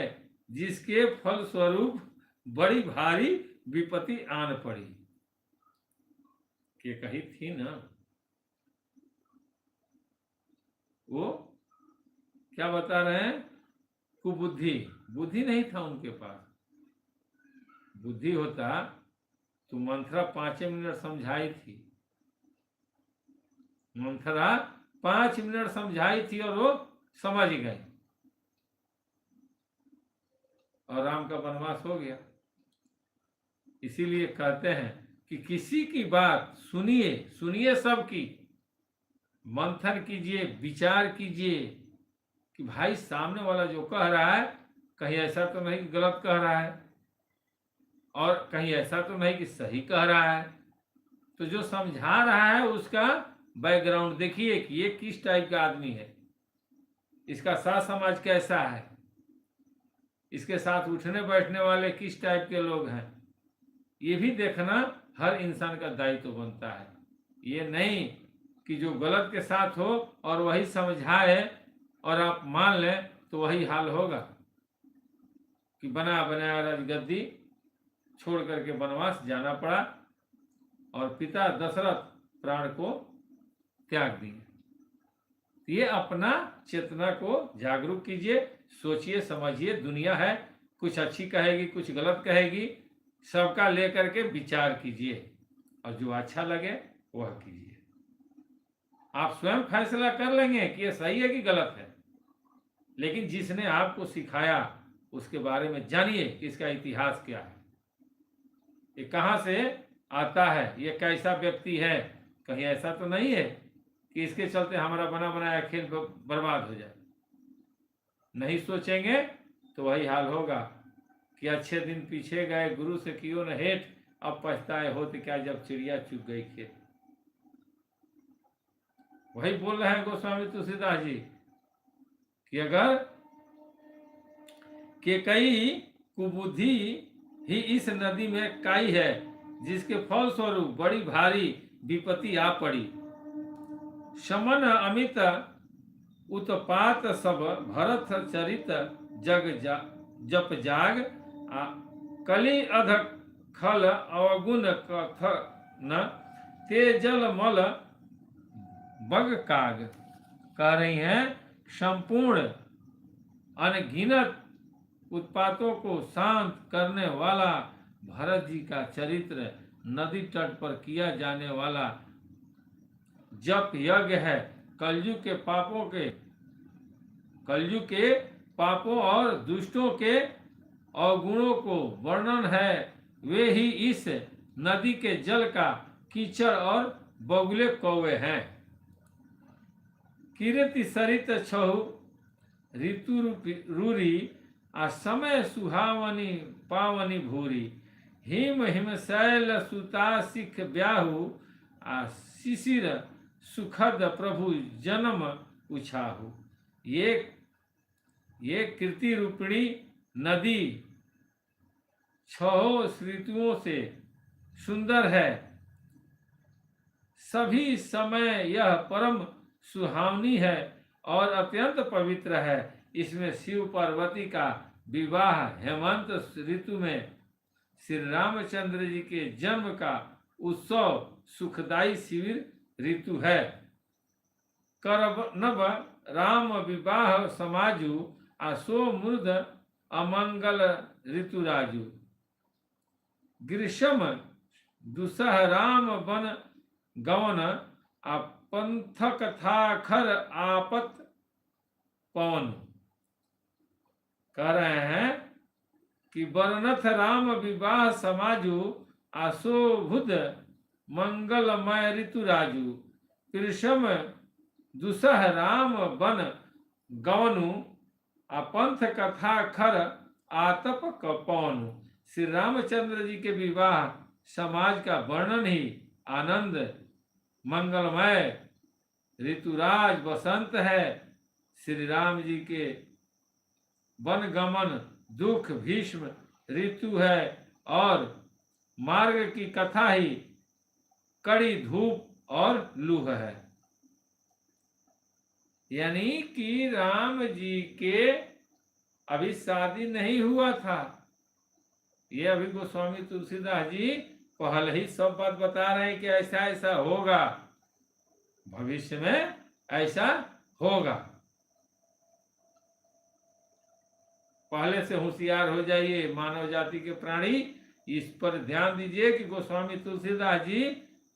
जिसके फल स्वरूप बड़ी भारी विपत्ति आन पड़ी। केकई थी ना, वो क्या बता रहे हैं? कुबुद्धि, बुद्धि नहीं था उनके पास। बुद्धि होता तो मंथरा 5 मिनट समझाई थी, मंथरा 5 मिनट समझाई थी और वो समझ गए, और राम का वनवास हो गया। इसीलिए कहते हैं कि किसी की बात सुनिए, सुनिए सबकी, मंथन कीजिए, विचार कीजिए कि भाई सामने वाला जो कह रहा है कहीं ऐसा तो नहीं कि गलत कह रहा है, और कहीं ऐसा तो नहीं कि सही कह रहा है। तो जो समझा रहा है उसका बैकग्राउंड देखिए कि ये किस टाइप का आदमी है, इसका साथ समाज कैसा है, इसके साथ उठने बैठने वाले किस टाइप के लोग हैं, ये भी देखना हर इंसान का दायित्व बनता है। ये नहीं कि जो गलत के साथ हो और वही समझाए और आप मान लें तो वही हाल होगा कि बना बनाया राजगद्दी छोड़ करके वनवास जाना पड़ा और पिता दशरथ प्राण को त्याग दिए। ये अपना चेतना को जागरूक कीजिए, सोचिए समझिए। दुनिया है, कुछ अच्छी कहेगी कुछ गलत कहेगी, सबका लेकर के विचार कीजिए और जो अच्छा लगे वह कीजिए। आप स्वयं फैसला कर लेंगे कि ये सही है कि गलत है, लेकिन जिसने आपको सिखाया उसके बारे में जानिए कि इसका इतिहास क्या है, ये कहाँ से आता है, ये कैसा व्यक्ति है। कहीं ऐसा तो नहीं है कि इसके चलते हमारा बना बनाया खेल बर्बाद हो जाए। नहीं सोचेंगे तो वही हाल होगा कि अच्छे दिन पीछे गए गुरु से कियो न हेठ, अब पछताए होते क्या जब चिड़िया चुग गई खेत। वही बोल रहे हैं गोस्वामी तुलसीदास जी कि अगर केकई कुबुद्धि ही इस नदी में काई है, जिसके फल स्वरूप बड़ी भारी विपत्ति आ पड़ी। शमन अमित उत्पात सब भरत चरित जप जाग, कली अध खल अवगुण कथन तेजल मल बग काग। कह रही हैं संपूर्ण अनगिनत उत्पातों को शांत करने वाला भरत जी का चरित्र नदी तट पर किया जाने वाला जप यज्ञ है। कलयुग के पापों और दुष्टों के अवगुणों को वर्णन है। वे ही इस नदी के जल का कीचड़ और बगुले कौवे हैं। कीर्ति सरित छहु ऋतु रूरी, आ समय सुहावनी पावनी भूरी। हिम हिम शैल सुता सिख ब्याहु, आ शिशिर सुखद प्रभु जन्म उछाहु। ये कीर्ति रूपिणी नदी 6 ऋतुओं से सुंदर है। सभी समय यह परम सुहावनी है और अत्यंत पवित्र है। इसमें शिव पार्वती का विवाह हेमंत ऋतु में श्री रामचंद्र जी के जन्म का उत्सव सुखदायी शिविर ऋतु है। करनब राम विवाह समाजु, आसो मृद अमंगल ऋतु राजु। ग्रीष्म दुसह राम बन गवन, आ पंथक था खर आपत पवन। कह रहे हैं कि बरनथ राम विवाह समाजु आशोभुद मंगलमय ऋतुराजु कृषम दुसह राम बन गवनु अपंथ कथा खर आतप कपौनु। श्री रामचंद्र जी के विवाह समाज का वर्णन ही आनंद मंगलमय ऋतुराज बसंत है। श्री राम जी के वन गमन दुख भीष्म ऋतु है और मार्ग की कथा ही कड़ी धूप और लूह है। यानी कि राम जी के अभी शादी नहीं हुआ था, ये अभी गोस्वामी तुलसीदास जी पहले ही सब बात बता रहे हैं कि ऐसा ऐसा होगा, भविष्य में ऐसा होगा। पहले से होशियार हो जाइए मानव जाति के प्राणी, इस पर ध्यान दीजिए कि गोस्वामी तुलसीदास जी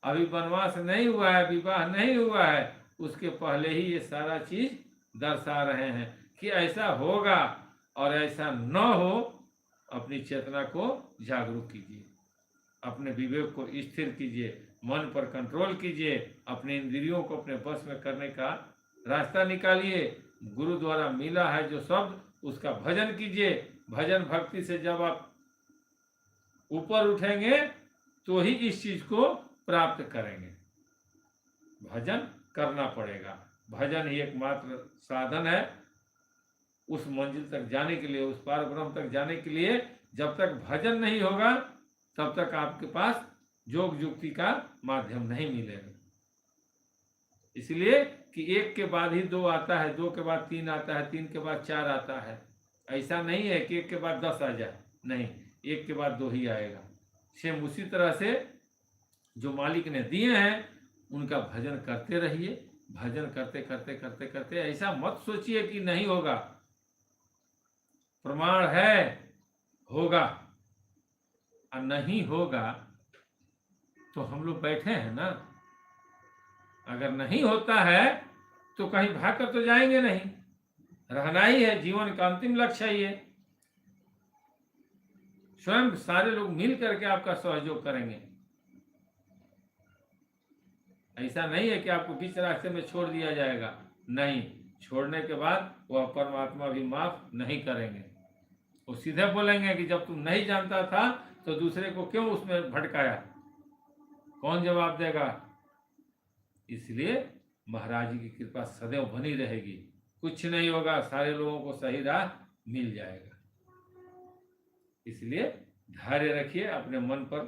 अभी वनवास नहीं हुआ है, विवाह नहीं हुआ है, उसके पहले ही ये सारा चीज दर्शा रहे हैं कि ऐसा होगा और ऐसा न हो। अपनी चेतना को जागरूक कीजिए, अपने विवेक को स्थिर कीजिए, मन पर कंट्रोल कीजिए, अपने इंद्रियों को अपने बस में करने का रास्ता निकालिए। गुरु द्वारा मिला है जो शब्द, उसका भजन कीजिए। भजन भक्ति से जब आप ऊपर उठेंगे तो ही इस चीज को प्राप्त करेंगे। भजन करना पड़ेगा, भजन ही एकमात्र साधन है उस मंजिल तक जाने के लिए, उस पार ब्रह्म तक जाने के लिए। जब तक भजन नहीं होगा तब तक आपके पास योग युक्ति का माध्यम नहीं मिलेगा। इसलिए कि एक के बाद ही दो आता है, दो के बाद तीन आता है, तीन के बाद चार आता है। ऐसा नहीं है कि एक के बाद 10 आ जाए, नहीं, एक के बाद 2 ही आएगा। सेम उसी तरह से जो मालिक ने दिए हैं उनका भजन करते रहिए। भजन करते करते करते करते ऐसा मत सोचिए कि नहीं होगा, प्रमाण है होगा। और नहीं होगा तो हम लोग बैठे हैं ना, अगर नहीं होता है तो कहीं भाग कर तो जाएंगे नहीं, रहना ही है, जीवन का अंतिम लक्ष्य ही है। स्वयं सारे लोग मिल करके आपका सहयोग करेंगे। ऐसा नहीं है कि आपको बीच रास्ते में छोड़ दिया जाएगा, नहीं, छोड़ने के बाद वह परमात्मा भी माफ नहीं करेंगे। वो सीधे बोलेंगे कि जब तुम नहीं जानता था तो दूसरे को क्यों उसमें भटकाया, कौन जवाब देगा। इसलिए महाराज जी की कृपा सदैव बनी रहेगी, कुछ नहीं होगा, सारे लोगों को सही राह मिल जाएगा। इसलिए धैर्य रखिए, अपने मन पर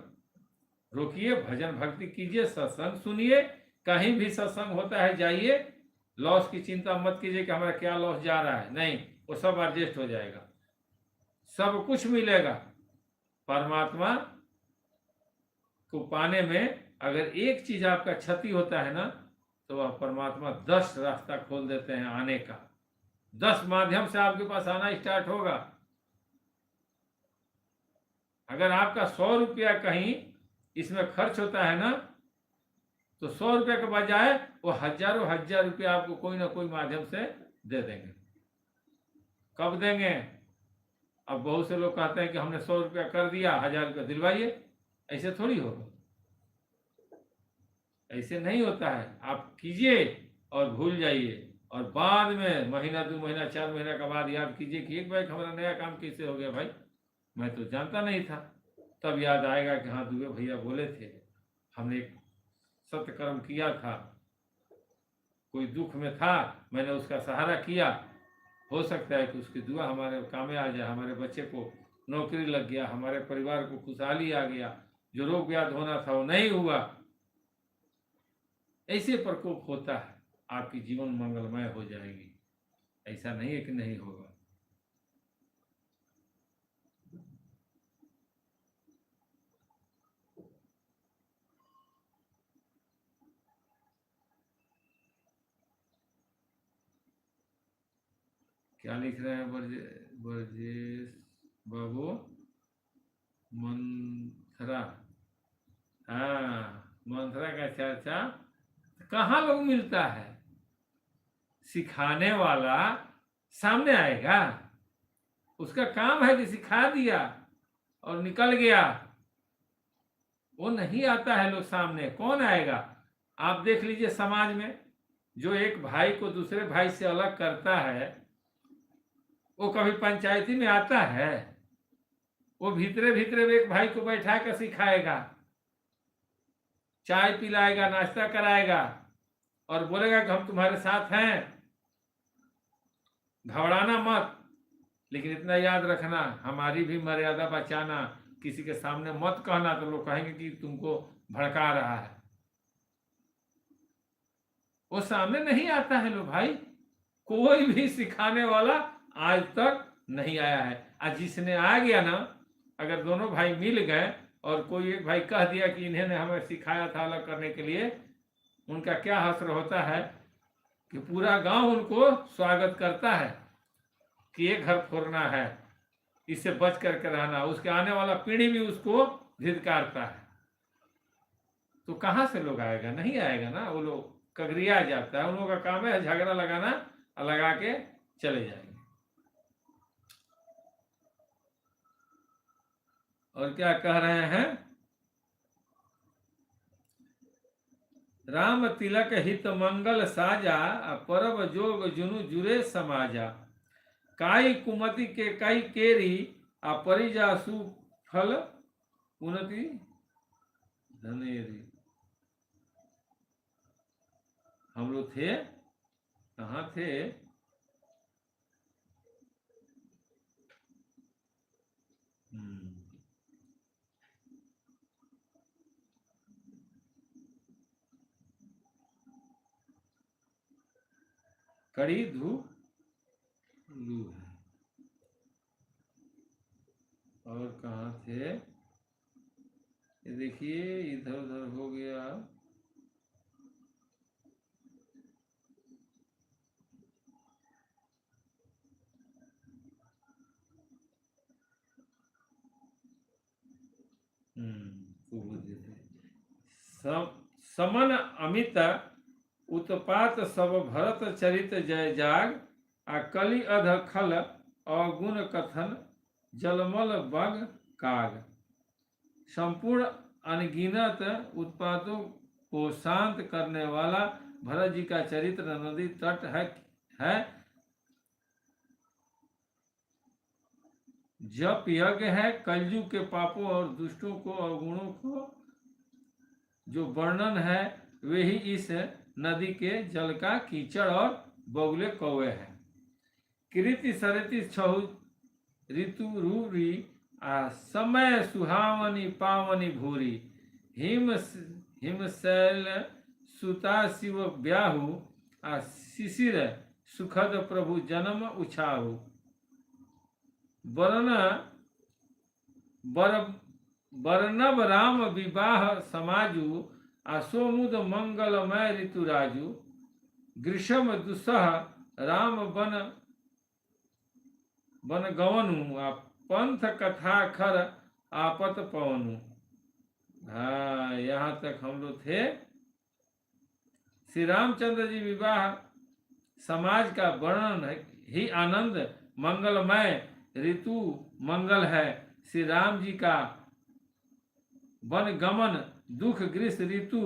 रोकिए, भजन भक्ति कीजिए, सत्संग सुनिए। कहीं भी सत्संग होता है जाइए, लॉस की चिंता मत कीजिए कि हमारा क्या लॉस जा रहा है, नहीं, वो सब एडजस्ट हो जाएगा, सब कुछ मिलेगा। परमात्मा को पाने में अगर एक चीज आपका क्षति होता है ना, तो वह परमात्मा 10 रास्ता खोल देते हैं आने का, 10 माध्यम से आपके पास आना स्टार्ट होगा। अगर आपका 100 रुपया कहीं इसमें खर्च होता है ना, तो 100 रुपये के बजाय वो हजारों हजार रुपया आपको कोई ना कोई माध्यम से दे देंगे। कब देंगे? अब बहुत से लोग कहते हैं कि हमने 100 रुपया कर दिया, 1000 रुपया दिलवाइए। ऐसे थोड़ी होगा, ऐसे नहीं होता है। आप कीजिए और भूल जाइए, और बाद में महीना 2 महीना 4 महीना के बाद याद कीजिए कि एक बार हमारा नया काम कैसे हो गया भाई, मैं तो जानता नहीं था। तब याद आएगा कि हाँ, दुबे भैया बोले थे, हमने एक सत्य कर्म किया था, कोई दुख में था, मैंने उसका सहारा किया, हो सकता है कि उसकी दुआ हमारे काम में आ जाए, हमारे बच्चे को नौकरी लग गया, हमारे परिवार को खुशहाली आ गया, जो रोग व्याध होना था वो नहीं हुआ। ऐसे प्रकोप होता है, आपकी जीवन मंगलमय हो जाएगी। ऐसा नहीं है कि नहीं होगा। क्या लिख रहे हैं ब्रजेश बाबू? मंथरा, हाँ, मंथरा का चर्चा कहाँ लोग मिलता है? सिखाने वाला सामने आएगा, उसका काम है कि सिखा दिया, और निकल गया, वो नहीं आता है लोग सामने। कौन आएगा? आप देख लीजिए समाज में जो एक भाई को दूसरे भाई से अलग करता है, वो कभी पंचायती में आता है? वो भीतरे भीतरे एक भाई को बैठा कर सिखाएगा, चाय पिलाएगा, नाश्ता कराएगा और बोलेगा कि हम तुम्हारे साथ हैं, घबराना मत। लेकिन इतना याद रखना, हमारी भी मर्यादा बचाना, किसी के सामने मत कहना, तो लोग कहेंगे कि तुमको भड़का रहा है। वो सामने नहीं आता है लो भाई, कोई भी सिखाने वाला आज तक नहीं आया है। आज जिसने आ गया ना, अगर दोनों भाई मिल गए और कोई एक भाई कह दिया कि इन्हें हमें सिखाया था अलग करने के लिए, उनका क्या हश्र होता है कि पूरा गांव उनको स्वागत करता है कि ये घर फोड़ना है, इससे बच करके रहना। उसके आने वाला पीढ़ी भी उसको धिक्कारता है। तो कहाँ से लोग आएगा? नहीं आएगा ना। वो लोग कगरिया जाता है, उन लोगों का काम है झगड़ा लगाना और लगा के चले जाएंगे। और क्या कह रहे हैं? राम तिलक हित मंगल साजा, परब जोग जुनु जुरे समाजा। काई कुमति के कई केरी, परिजा सुफल उन्नति धनेरी। हम लोग थे कहाँ थे? कड़ी धूप लू है। और कहाँ थे? ये देखिए इधर उधर हो गया। समन अमित उत्पात सब भरत चरित जय जाग, आ कलि अध खल अवगुण कथन जलमल बग काग। संपूर्ण अनगिनत उत्पातों को शांत करने वाला भरत जी का चरित्र नदी तट है। जप यज्ञ है, कलयुग के पापों और दुष्टों को और गुणों को जो वर्णन है वे ही इस नदी के जल का कीचड़ और बगुले कौवे हैं। कृति सरति छहु ऋतु रूरी, आ समय सुहावनी पावनी भूरी। हिमशैल सुता शिव ब्याहु, आ शिशिर सुखद प्रभु जन्म उछाहु। बरनब राम विवाह समाजु, आसोमुद मंगलमय ऋतुराजु। ग्रीष्म दुसह राम बन गवनु, आ पंथ कथा खर आपत पवनु। हाँ, यहाँ तक हम लोग थे। श्री रामचंद्र जी विवाह समाज का वर्णन ही आनंद मंगलमय ऋतु मंगल है। श्री राम जी का वन गमन दुख ग्रीष्म ऋतु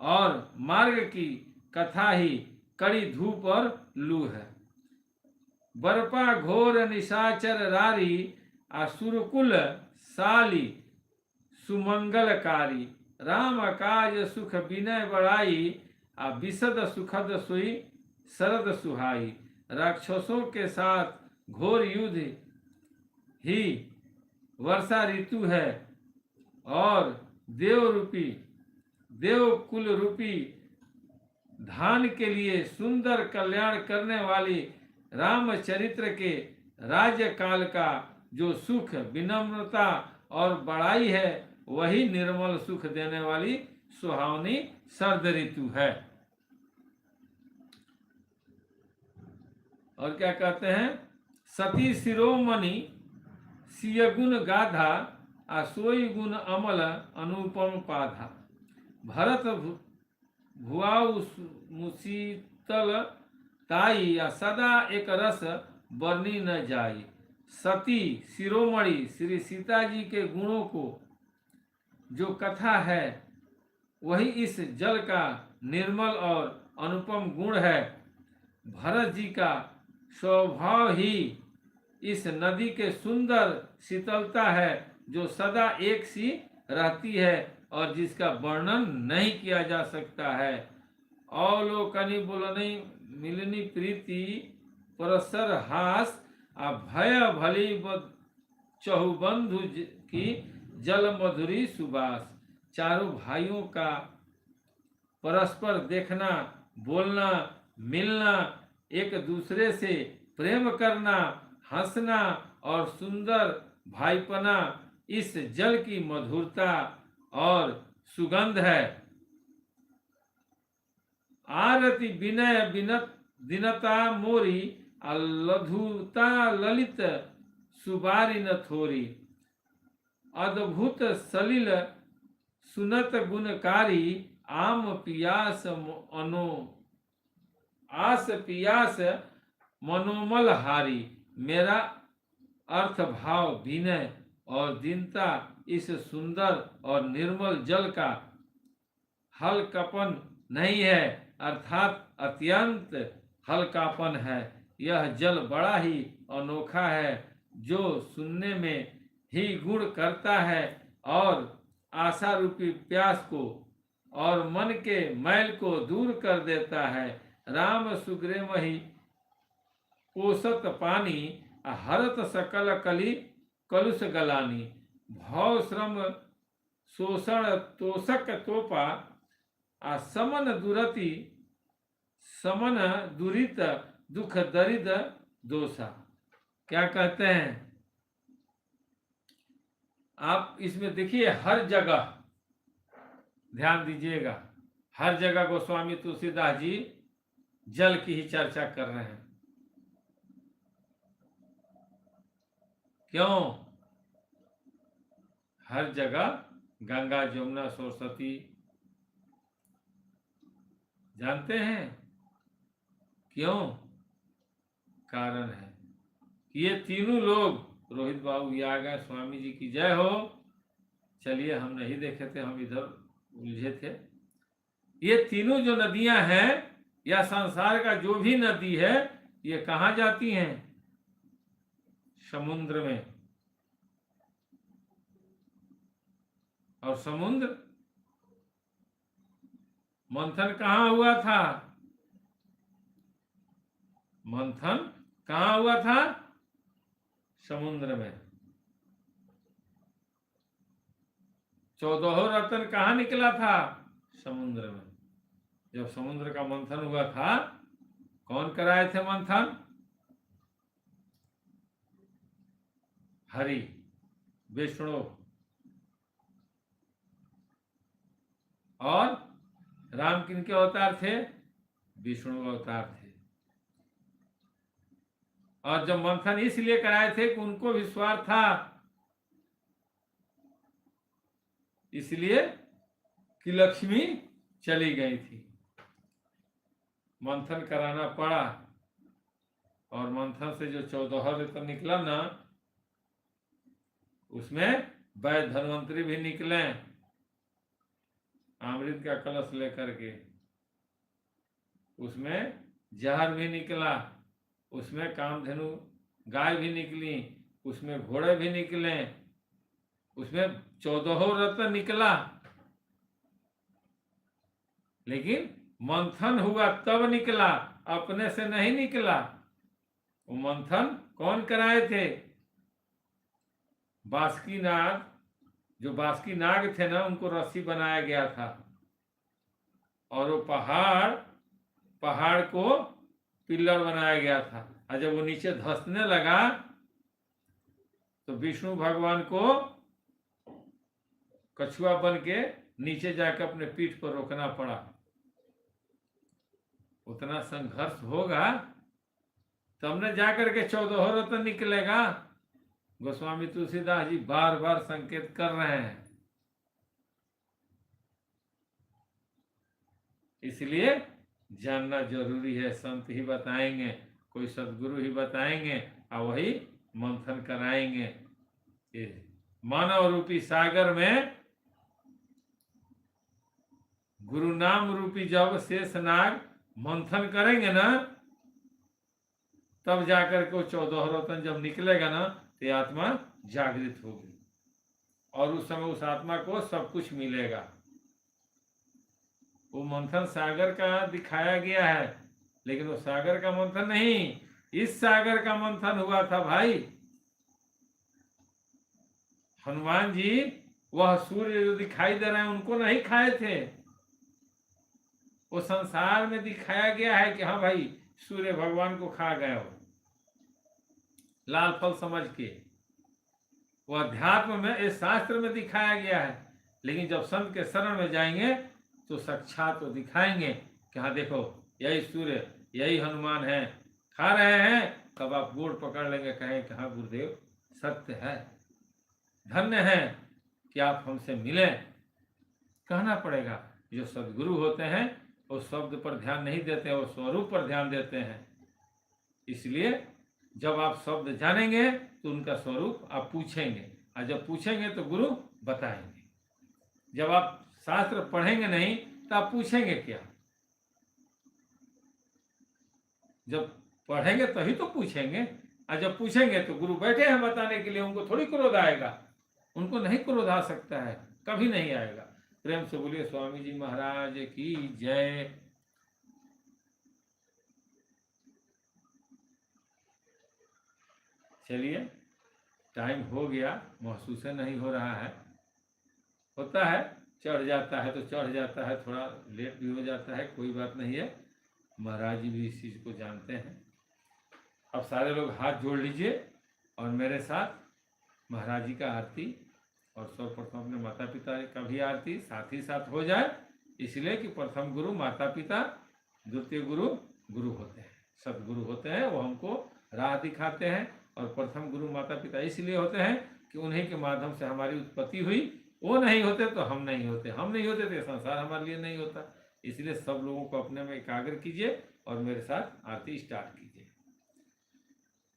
और मार्ग की कथा ही कड़ी धूप और लू है। बरपा घोर निशाचर रारी, असुरकुल साली सुमंगलकारी। राम काज सुख विनय बड़ाई, आ विशद सुखद सोई शरद सुहाई। राक्षसों के साथ घोर युद्ध ही वर्षा ऋतु है, और देवकुल रूपी धान के लिए सुंदर कल्याण करने वाली रामचरित्र के राज्य काल का जो सुख विनम्रता और बड़ाई है, वही निर्मल सुख देने वाली सुहावनी शरद ऋतु है। और क्या कहते हैं? सती शिरोमणि सिय गुण गाधा, आ सोई गुण अमल अनुपम पाधा। भरत भुआउ मुसीतल ताई, आ सदा एक रस बरनी न जाई। सती शिरोमणि श्री सीता जी के गुणों को जो कथा है वही इस जल का निर्मल और अनुपम गुण है। भरत जी का स्वभाव ही इस नदी के सुंदर शीतलता है जो सदा एक सी रहती है और जिसका वर्णन नहीं किया जा सकता है। अवलोकनी बोलनी मिलनी प्रीति परसर हास आ भय भली चहुबंधु की जल मधुरी सुबास। चारों भाइयों का परस्पर देखना, बोलना, मिलना, एक दूसरे से प्रेम करना, हंसना और सुंदर भाईपना इस जल की मधुरता और सुगंध है। आरती विनय विनत दिनता मोरी लधुता ललित सुबारी न थोरी। अद्भुत सलिल सुनत गुणकारी आम पियास अनो आस पियास मनोमल हारी। मेरा अर्थ भाव विनय और दीनता इस सुंदर और निर्मल जल का हल्कापन नहीं है, अर्थात अत्यंत हल्कापन है। यह जल बड़ा ही अनोखा है जो सुनने में ही गुण करता है और आशा रूपी प्यास को और मन के मैल को दूर कर देता है। राम सुग्रीवहि पोषत पानी हरत सकल कली कलुष गलानी। भव श्रम शोषण तोषक तोपा समन दुरति समन दुरित दुख दरिद दोषा। क्या कहते हैं आप इसमें देखिए, हर जगह ध्यान दीजिएगा, हर जगह गोस्वामी तुलसीदास जी जल की ही चर्चा कर रहे हैं। क्यों? हर जगह गंगा जमुना सरस्वती, जानते हैं क्यों? कारण है कि ये तीनों लोग, रोहित बाबू ये आ गए, स्वामी जी की जय हो। चलिए, हम नहीं देखे थे, हम इधर उलझे थे। ये तीनों जो नदियां हैं या संसार का जो भी नदी है, ये कहाँ जाती हैं? समुद्र में। और समुद्र मंथन कहाँ हुआ था? मंथन कहाँ हुआ था? समुद्र में। 14 रत्न कहाँ निकला था? समुद्र में। जब समुद्र का मंथन हुआ था, कौन कराए थे मंथन? हरि, विष्णु और राम किनके अवतार थे? विष्णु अवतार थे। और जब मंथन इसलिए कराए थे कि उनको विश्वास था, इसलिए कि लक्ष्मी चली गई थी, मंथन कराना पड़ा। और मंथन से जो 14 रत्न निकला ना, उसमें वैद्य धन्वंतरी भी निकले अमृत का कलश लेकर के, उसमें जहर भी निकला, उसमें कामधेनु गाय भी निकली, उसमें घोड़े भी निकले, उसमें 14 रत्न निकला। लेकिन मंथन हुआ तब निकला, अपने से नहीं निकला। वो मंथन कौन कराए थे? बासुकी नाग, जो बासुकी नाग थे ना, उनको रस्सी बनाया गया था और वो पहाड़ को पिल्लर बनाया गया था। और जब वो नीचे धंसने लगा तो विष्णु भगवान को कछुआ बन के नीचे जाकर अपने पीठ पर रोकना पड़ा। उतना संघर्ष होगा तब न जाकर के 14 रत्न निकलेगा। गोस्वामी तुलसीदास जी बार बार संकेत कर रहे हैं। इसलिए जानना जरूरी है। संत ही बताएंगे, कोई सदगुरु ही बताएंगे और वही मंथन कराएंगे। ये मानव रूपी सागर में गुरु नाम रूपी जब शेषनाग मंथन करेंगे ना, तब जाकर के वो 14 रत्न जब निकलेगा ना, तो ये आत्मा जागृत होगी और उस समय उस आत्मा को सब कुछ मिलेगा। वो मंथन सागर का दिखाया गया है, लेकिन वो सागर का मंथन नहीं, इस सागर का मंथन हुआ था भाई। हनुमान जी वह सूर्य जो दिखाई दे रहे हैं उनको नहीं खाए थे, वो संसार में दिखाया गया है कि हाँ भाई सूर्य भगवान को खा गए हो, लाल फल समझ के। वो अध्यात्म में इस शास्त्र में दिखाया गया है, लेकिन जब संत के शरण में जाएंगे तो साक्षात तो दिखाएंगे कि हाँ देखो यही सूर्य यही हनुमान है, खा रहे हैं, तब आप गोड़ पकड़ लेंगे, कहें कि हाँ गुरुदेव सत्य है, धन्य है कि आप हमसे मिले। कहना पड़ेगा। जो सदगुरु होते हैं वो शब्द पर ध्यान नहीं देते, वो स्वरूप पर ध्यान देते हैं। इसलिए जब आप शब्द जानेंगे तो उनका स्वरूप आप पूछेंगे, और जब पूछेंगे तो गुरु बताएंगे। जब आप शास्त्र पढ़ेंगे नहीं तो आप पूछेंगे क्या? जब पढ़ेंगे तभी तो पूछेंगे, और जब पूछेंगे तो गुरु बैठे हैं बताने के लिए, उनको थोड़ी क्रोध आएगा, उनको नहीं क्रोध आ सकता है, कभी नहीं आएगा। प्रेम से बोलिए स्वामी जी महाराज की जय। चलिए टाइम हो गया, महसूस नहीं हो रहा है, होता है चढ़ जाता है तो चढ़ जाता है, थोड़ा लेट भी हो जाता है, कोई बात नहीं है। महाराज जी भी इस चीज़ को जानते हैं। अब सारे लोग हाथ जोड़ लीजिए और मेरे साथ महाराज जी का आरती और सर्वप्रथम अपने माता पिता का भी आरती साथ ही साथ हो जाए, इसलिए कि प्रथम गुरु माता पिता, द्वितीय गुरु गुरु होते हैं, सदगुरु होते हैं, वो हमको राह दिखाते हैं। और प्रथम गुरु माता पिता इसलिए होते हैं कि उन्हीं के माध्यम से हमारी उत्पत्ति हुई, वो नहीं होते तो हम नहीं होते, हम नहीं होते तो ये संसार हमारे लिए नहीं होता। इसलिए सब लोगों को अपने में एकाग्र कीजिए और मेरे साथ आरती स्टार्ट कीजिए।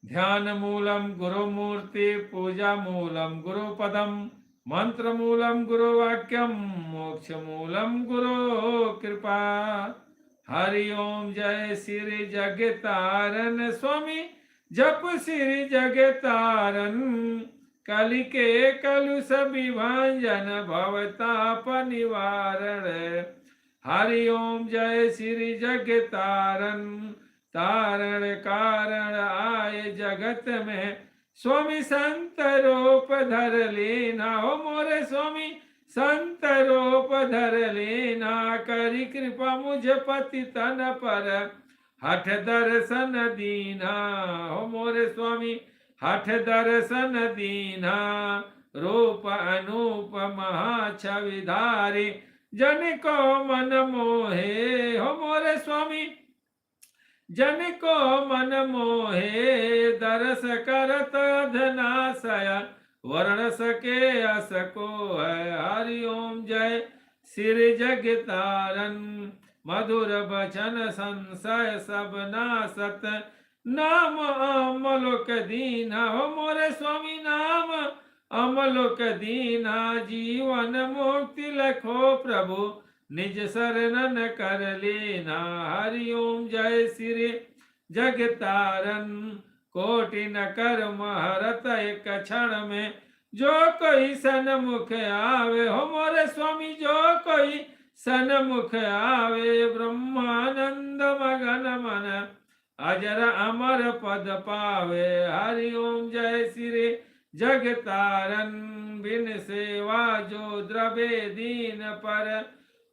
ध्यान मूलम गुरु मूर्ति, पूजा मूलम गुरु पदम, मंत्र मूलम गुरु वाक्यम, मोक्ष मूलम गुरु कृपा। हरि ओम जय श्री जगतारन स्वामी, जप श्री जगतारन, कलि के कलुष विभाजन भवताप निवारण। हरि ओम जय श्री जगतारन, तारण कारण आए जगत में, स्वामी संत रूप धर लेना, हो मोरे स्वामी संत रूप धर लेना, करी कृपा मुझ पति तन पर, हठ दर्शन दीना, हो मोरे स्वामी हठ दर्शन दीना, रूप अनूप महा छविधारी, जन को मन मोहे, हो मोरे स्वामी जन को मन मोहे, दरस करत धनाशय, वर्ण सके अस को है। हरि ओम जय श्री जगतारन, मधुर बचन संशय सब नासत, नाम अमलोक दीना, हो मोरे स्वामी नाम अमलोक दीना, जीवन मुक्ति लखो प्रभु निज शरणन कर लेना। हरि ओम जय श्री जगतारन, कोटि न कर्म हरत एक क्षण में, जो कोई सन्मुख आवे, हो मोरे स्वामी जो कोई सन्मुख आवे, ब्रह्मानंद मगन मन, अजर अमर पद पावे। हरि ओम जय श्री जगतारन, बिन सेवा जो द्रवे दीन पर,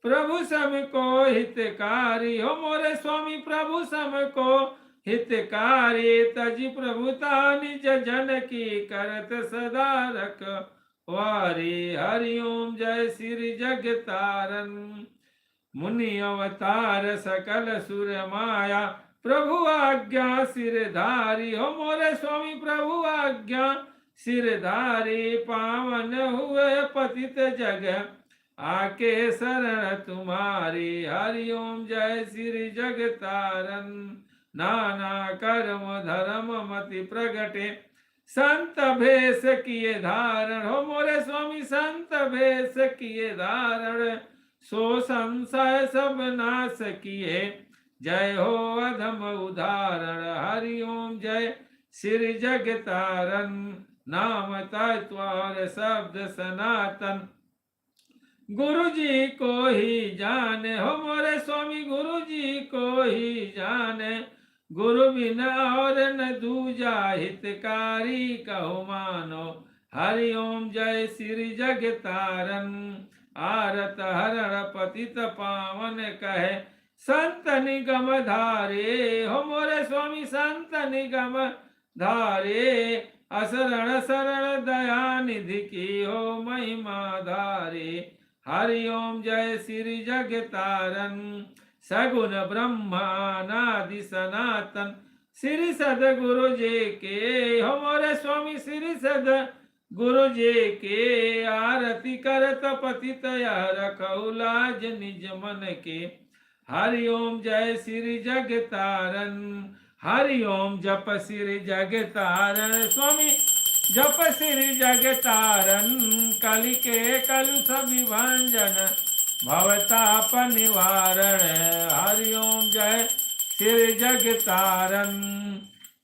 प्रभु सम को हितकारी, हो मोरे स्वामी प्रभु सम को हितकारी, तजी प्रभुता निज जन की करत सदा रख वारी। हरि ओम जय श्री जगतारन, मुनि अवतार सकल सुर माया, प्रभु आज्ञा सिरधारी, हो मोरे स्वामी प्रभु आज्ञा सिरधारी, पावन हुए पतित जग आके शरण तुम्हारी। हरि ओम जय श्री जगतारन, नाना कर्म धर्म मति प्रगटे, संत भेष किए धारण हो मोरे स्वामी संत भेष किए धारण सो संशय सब नाश किए जय हो अधम उदाहरण हरि ओम जय श्री जग तारन नाम तत्वर शब्द सनातन गुरु जी को ही जाने हो मोरे स्वामी गुरु जी को ही जाने गुरु बिना और न दूजा हितकारी कहो मानो हरि ओम जय श्री जग तारन आरत हरण पतित पावन कहे संत निगम धारे हो मोरे स्वामी संत निगम धारे असरण शरण दया निधि की हो महिमा धारे हरि ओम जय श्री जग तारन सगुण ब्रह्मानादि सनातन श्री सदगुरु जी के हो मोरे स्वामी श्री सद गुरु जी के आरती करत पतित रखऊ लाज निज मन के हरि ओम जय श्री जग तारन हरि ओम जप श्री जग तारन स्वामी जप श्री जग तारन कलि के कलुष विभंजन भवताप निवारण हरि ओम जय श्री जग तारन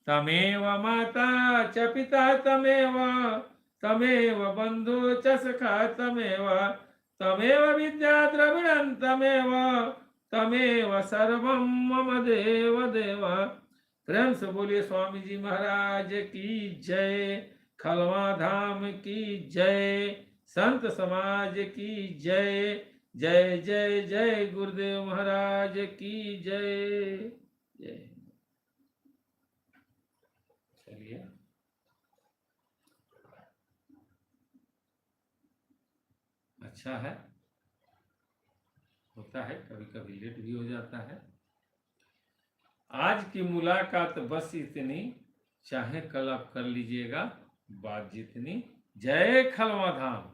तमेव माता च पिता तमेव तमेव बंधु च सखा तमेव तमेव विद्या द्रविणं तमेव तमेव सर्वं मम देव देव। प्रेम से बोलिए स्वामी जी महाराज की जय, खलवा धाम की जय, संत समाज की जय। जय जय जय गुरुदेव महाराज की जय जय। चलिए अच्छा है, होता है कभी कभी लेट भी हो जाता है। आज की मुलाकात बस इतनी, चाहे कल आप कर लीजिएगा बात जितनी। जय खलवा धाम।